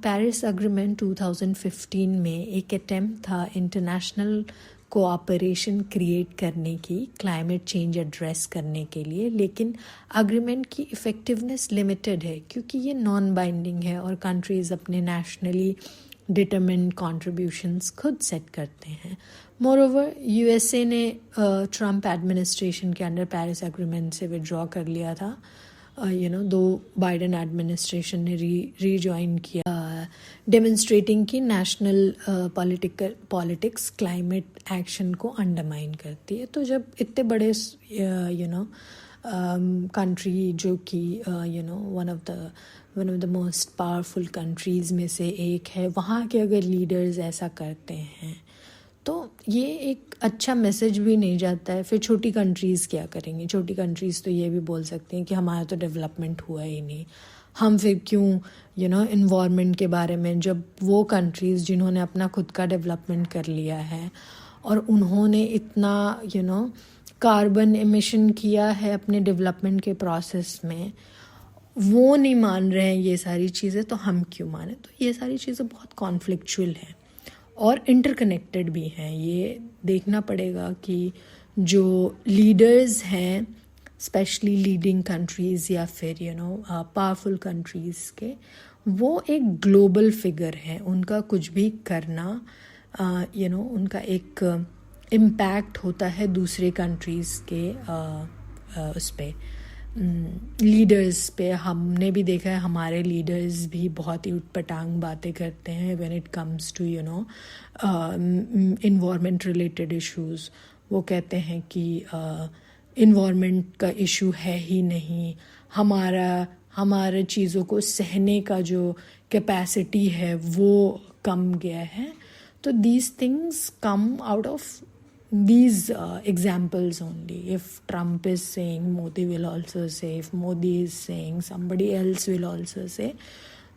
पेरिस एग्रीमेंट 2015 में एक अटेम्प्ट था इंटरनेशनल कोऑपरेशन क्रिएट करने की क्लाइमेट चेंज एड्रेस करने के लिए, लेकिन अग्रीमेंट की इफ़ेक्टिवनेस लिमिटेड है क्योंकि ये नॉन बाइंडिंग है और कंट्रीज़ अपने नेशनली डिटरमिन्ड कॉन्ट्रीब्यूशंस खुद सेट करते हैं। मोरओवर यूएसए ने ट्रम्प एडमिनिस्ट्रेशन के अंडर पेरिस एग्रीमेंट से विड्रॉ कर लिया था, दो बाइडेन एडमिनिस्ट्रेशन ने रीजॉइन किया, डेमोन्स्ट्रेटिंग कि नेशनल पॉलिटिक्स क्लाइमेट एक्शन को अंडरमाइन करती है। तो जब इतने बड़े कंट्री जो कि one of the most powerful countries में से एक है, वहाँ के अगर लीडर्स ऐसा करते हैं तो ये एक अच्छा मैसेज भी नहीं जाता है। फिर छोटी कंट्रीज़ क्या करेंगी? छोटी कंट्रीज़ तो ये भी बोल सकती हैं कि हमारा तो डेवलपमेंट हुआ ही नहीं, हम फिर क्यों इन्वायरमेंट के बारे में, जब वो कंट्रीज़ जिन्होंने अपना खुद का डेवलपमेंट कर लिया है और उन्होंने इतना कार्बन एमिशन किया है अपने डेवलपमेंट के प्रोसेस में, वो नहीं मान रहे हैं ये सारी चीज़ें, तो हम क्यों माने? तो ये सारी चीज़ें बहुत कॉन्फ्लिक्चुअल हैं और इंटरकनेक्टेड भी हैं। ये देखना पड़ेगा कि जो लीडर्स हैं, स्पेशली लीडिंग कंट्रीज़ या फिर पावरफुल कंट्रीज़ के, वो एक ग्लोबल फिगर हैं। उनका कुछ भी करना उनका एक इम्पैक्ट होता है दूसरे कंट्रीज़ के उस पे, लीडर्स पे। हमने भी देखा है हमारे लीडर्स भी बहुत ही उटपटांग बातें करते हैं when it comes to environment related issues. वो कहते हैं कि इन्वायरमेंट का इशू है ही नहीं, हमारे चीज़ों को सहने का जो कैपेसिटी है वो कम गया है। तो these things come out of these examples only. If Trump is saying, Modi will also say. If Modi is saying, somebody else will also say.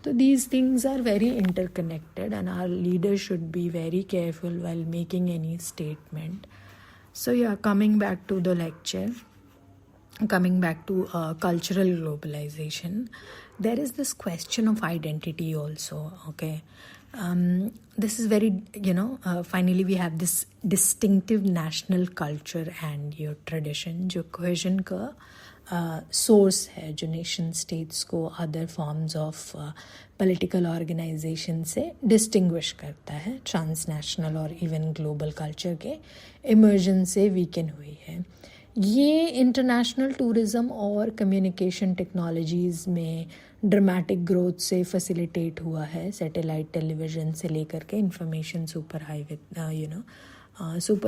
So these things are very interconnected and our leaders should be very careful while making any statement. So yeah, coming back to the lecture, coming back to cultural globalization, there is this question of identity also, okay? This is very, finally we have this distinctive national culture and your tradition, जो cohesion का source है, जो nation states को other forms of political organization से distinguish करता है, transnational और even global culture के emergence से weaken हुई है। ये इंटरनेशनल टूरिज़म और कम्युनिकेशन टेक्नोलॉजीज़ में ड्रामेटिक ग्रोथ से फैसिलिटेट हुआ है, सैटेलाइट टेलीविज़न से लेकर के इंफॉर्मेशन सुपर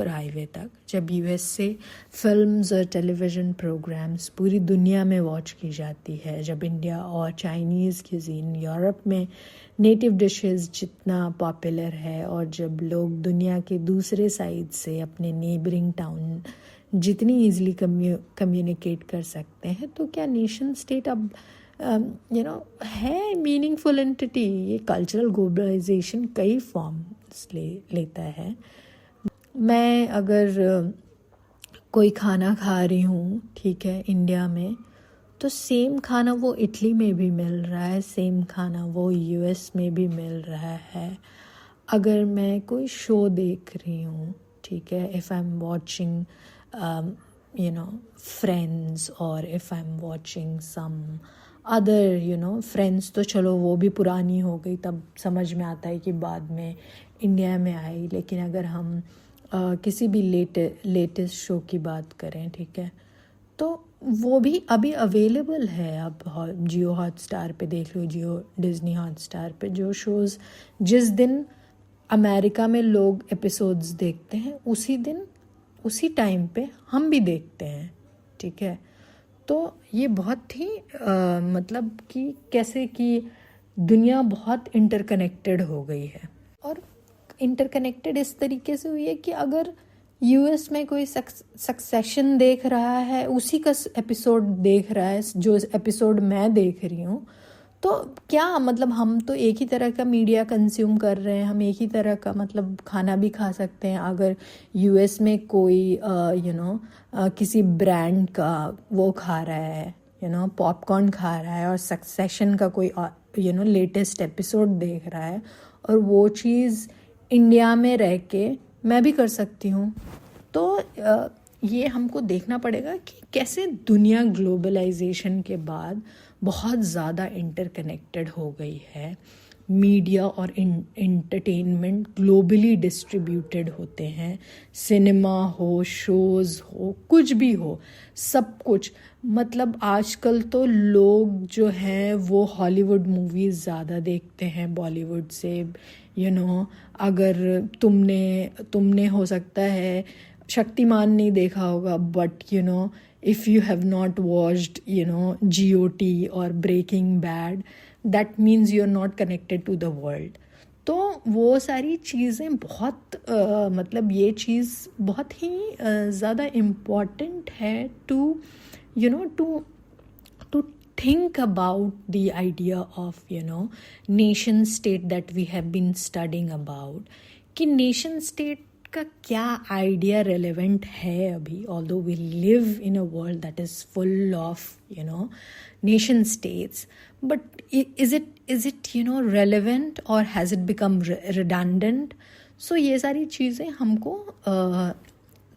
हाईवे तक। जब यूएस से फिल्म्स और टेलीविज़न प्रोग्राम्स पूरी दुनिया में वॉच की जाती है, जब इंडिया और चाइनीज़ क्यूजीन यूरोप में नेटिव डिशेस जितना पॉपुलर है, और जब लोग दुनिया के दूसरे साइड से अपने नेबरिंग टाउन जितनी ईज़िली कम्युनिकेट कर सकते हैं, तो क्या नेशन स्टेट अब है मीनिंगफुल एंटिटी? ये कल्चरल ग्लोबलाइजेशन कई फॉर्म्स लेता है। मैं अगर कोई खाना खा रही हूँ, ठीक है, इंडिया में, तो सेम खाना वो इटली में भी मिल रहा है, सेम खाना वो यूएस में भी मिल रहा है। अगर मैं कोई शो देख रही हूँ, ठीक है, if I am watching Friends, और if I am watching some other friends, तो चलो वो भी पुरानी हो गई, तब समझ में आता है कि बाद में इंडिया में आई। लेकिन अगर हम किसी भी लेटेस्ट शो की बात करें, ठीक है, तो वो भी अभी अवेलेबल है। अब जियो हॉटस्टार पे देख लो, जियो डिज़नी हॉटस्टार पे जो शोज़ जिस दिन अमेरिका में लोग एपिसोड्स देखते हैं, उसी टाइम पे हम भी देखते हैं, ठीक है। तो ये बहुत ही मतलब कि कैसे कि दुनिया बहुत इंटरकनेक्टेड हो गई है, और इंटरकनेक्टेड इस तरीके से हुई है कि अगर यूएस में कोई सक्सेशन देख रहा है, उसी का एपिसोड देख रहा है जो एपिसोड मैं देख रही हूँ, तो क्या मतलब हम तो एक ही तरह का मीडिया कंज्यूम कर रहे हैं, हम एक ही तरह का मतलब खाना भी खा सकते हैं। अगर यूएस में कोई किसी ब्रांड का वो खा रहा है, पॉपकॉर्न खा रहा है, और सक्सेशन का कोई लेटेस्ट एपिसोड देख रहा है, और वो चीज़ इंडिया में रह के मैं भी कर सकती हूँ। तो ये हमको देखना पड़ेगा कि कैसे दुनिया ग्लोबलाइजेशन के बाद बहुत ज़्यादा इंटरकनेक्टेड हो गई है। मीडिया और इंटरटेनमेंट ग्लोबली डिस्ट्रीब्यूटेड होते हैं, सिनेमा हो, शोज़ हो, कुछ भी हो, सब कुछ। मतलब आजकल तो लोग जो हैं वो हॉलीवुड मूवीज़ ज़्यादा देखते हैं बॉलीवुड से। अगर तुमने हो सकता है शक्तिमान नहीं देखा होगा, but if you have not watched GOT और Breaking Bad, that means you are not connected to the world. तो वो सारी चीज़ें बहुत मतलब ये चीज़ बहुत ही ज़्यादा इम्पॉर्टेंट है to think about the idea of nation state that we have been studying about, कि nation state का क्या आइडिया रेलेवेंट है अभी, although we live in a world that is full of nation states, but is it relevant or has it become redundant? So ये सारी चीज़ें हमको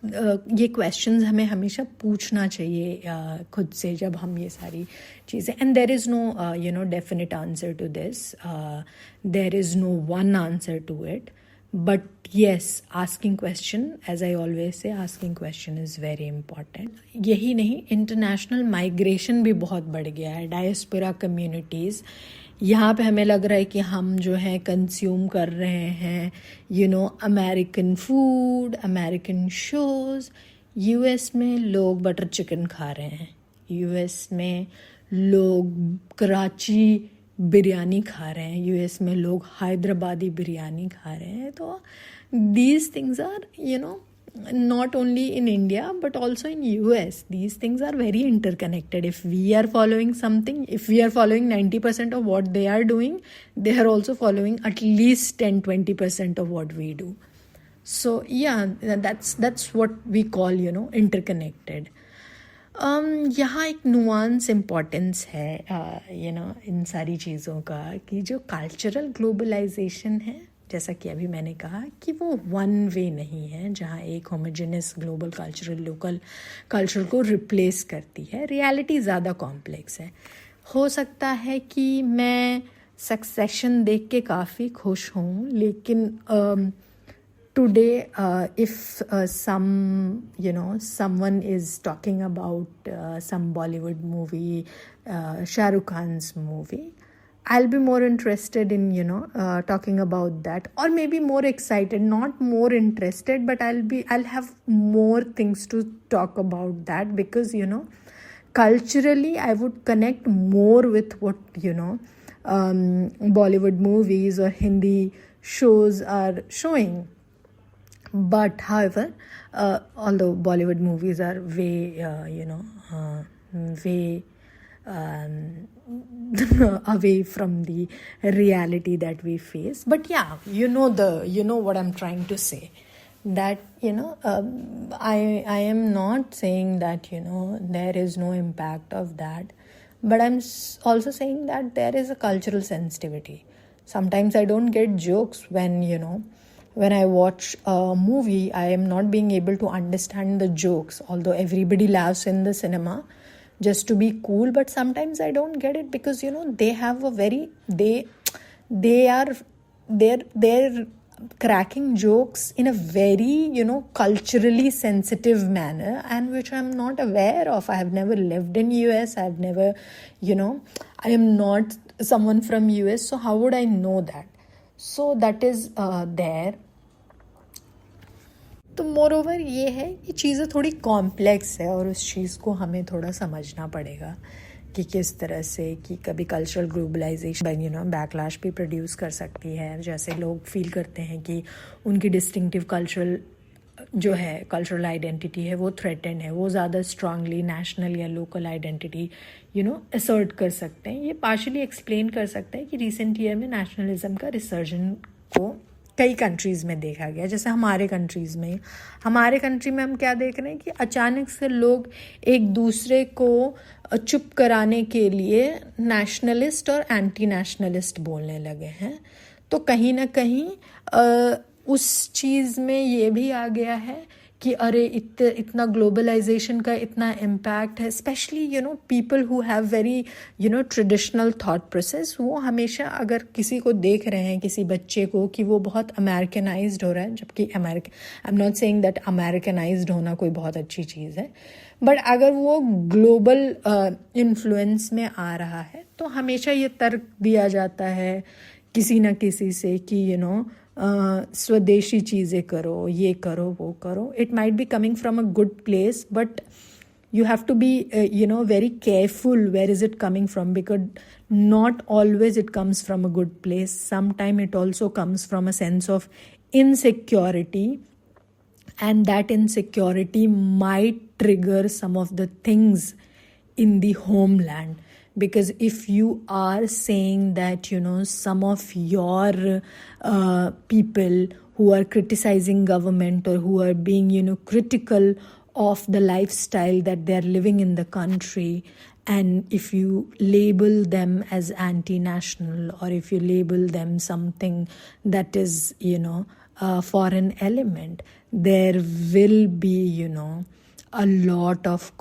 ये क्वेश्चंस हमें हमेशा पूछना चाहिए खुद से जब हम ये सारी चीज़ें, and there is no definite answer to this, there is no one answer to it, but yes, asking question, as I always say, asking question is very important. यही नहीं, इंटरनेशनल माइग्रेशन भी बहुत बढ़ गया है, डायस्पोरा कम्युनिटीज़। यहाँ पे हमें लग रहा है कि हम जो है कंज्यूम कर रहे हैं American food, American shows. US में लोग बटर चिकन खा रहे हैं, US में लोग कराची बिरयानी खा रहे हैं, US में लोग हैदराबादी बिरयानी खा रहे हैं। तो these things are not only in India but also in US. These things are very interconnected. If we are following something, if we are following 90% of what they are doing, they are also following at least 10-20% of what we do. So yeah, that's what we call interconnected. यहाँ एक nuance importance है इन सारी चीज़ों का, कि जो cultural globalisation है, जैसा कि अभी मैंने कहा कि वो वन वे नहीं है जहाँ एक homogeneous global cultural local culture को रिप्लेस करती है। रियलिटी ज़्यादा कॉम्प्लेक्स है। हो सकता है कि मैं सक्सेशन देख के काफ़ी खुश हूँ, लेकिन today if someone is talking about some Bollywood movie, Shah Rukh Khan's movie, I'll be more interested in talking about that, or maybe more excited, not more interested, but I'll have more things to talk about that, because culturally I would connect more with what Bollywood movies or Hindi shows are showing. But however, although Bollywood movies are way way away from the reality that we face, but yeah, what I'm trying to say, that I am not saying that there is no impact of that, but I'm also saying that there is a cultural sensitivity. Sometimes I don't get jokes when I watch a movie. I am not being able to understand the jokes, although everybody laughs in the cinema just to be cool, but sometimes I don't get it, because they have a very they're cracking jokes in a very culturally sensitive manner, and which I'm not aware of. I have never lived in US. I've never I am not someone from US, so how would I know that? So that is there. तो more over ये है कि चीज़ें थोड़ी complex है, और उस चीज़ को हमें थोड़ा समझना पड़ेगा कि किस तरह से, कि कभी कल्चरल ग्लोबलाइजेशन बैकलैश भी प्रोड्यूस कर सकती है। जैसे लोग फील करते हैं कि उनकी डिस्टिंक्टिव कल्चरल आइडेंटिटी है वो थ्रेटेंड है, वो ज़्यादा स्ट्रांगली नेशनल या लोकल आइडेंटिटी असर्ट कर सकते हैं। ये पार्शली एक्सप्लेन कर सकते हैं कि रिसेंट ईयर में नेशनलिज्म का रिसर्जन को कई कंट्रीज़ में देखा गया। जैसे हमारे कंट्री में हम क्या देख रहे हैं कि अचानक से लोग एक दूसरे को चुप कराने के लिए नेशनलिस्ट और एंटी नेशनलिस्ट बोलने लगे हैं। तो कहीं ना कहीं उस चीज़ में ये भी आ गया है कि अरे इतना ग्लोबलाइजेशन का इतना इम्पैक्ट है, specially people who have very traditional thought process, वो हमेशा अगर किसी को देख रहे हैं, किसी बच्चे को, कि वो बहुत अमेरिकनाइज्ड हो रहा है, जबकि I am not saying that Americanised होना कोई बहुत अच्छी चीज़ है, बट अगर वो ग्लोबल इन्फ्लुएंस में आ रहा है तो हमेशा ये तर्क दिया जाता है किसी न किसी से कि स्वदेशी चीज़ें करो, ये करो, वो करो. It might be coming from a good place, but you have to be very careful where is it coming from, because not always it comes from a good place. Sometimes it also comes from a sense of insecurity, and that insecurity might trigger some of the things in the homeland. Because if you are saying that some of your people who are criticizing government, or who are being critical of the lifestyle that they are living in the country, and if you label them as anti-national, or if you label them something that is a foreign element, there will be a lot of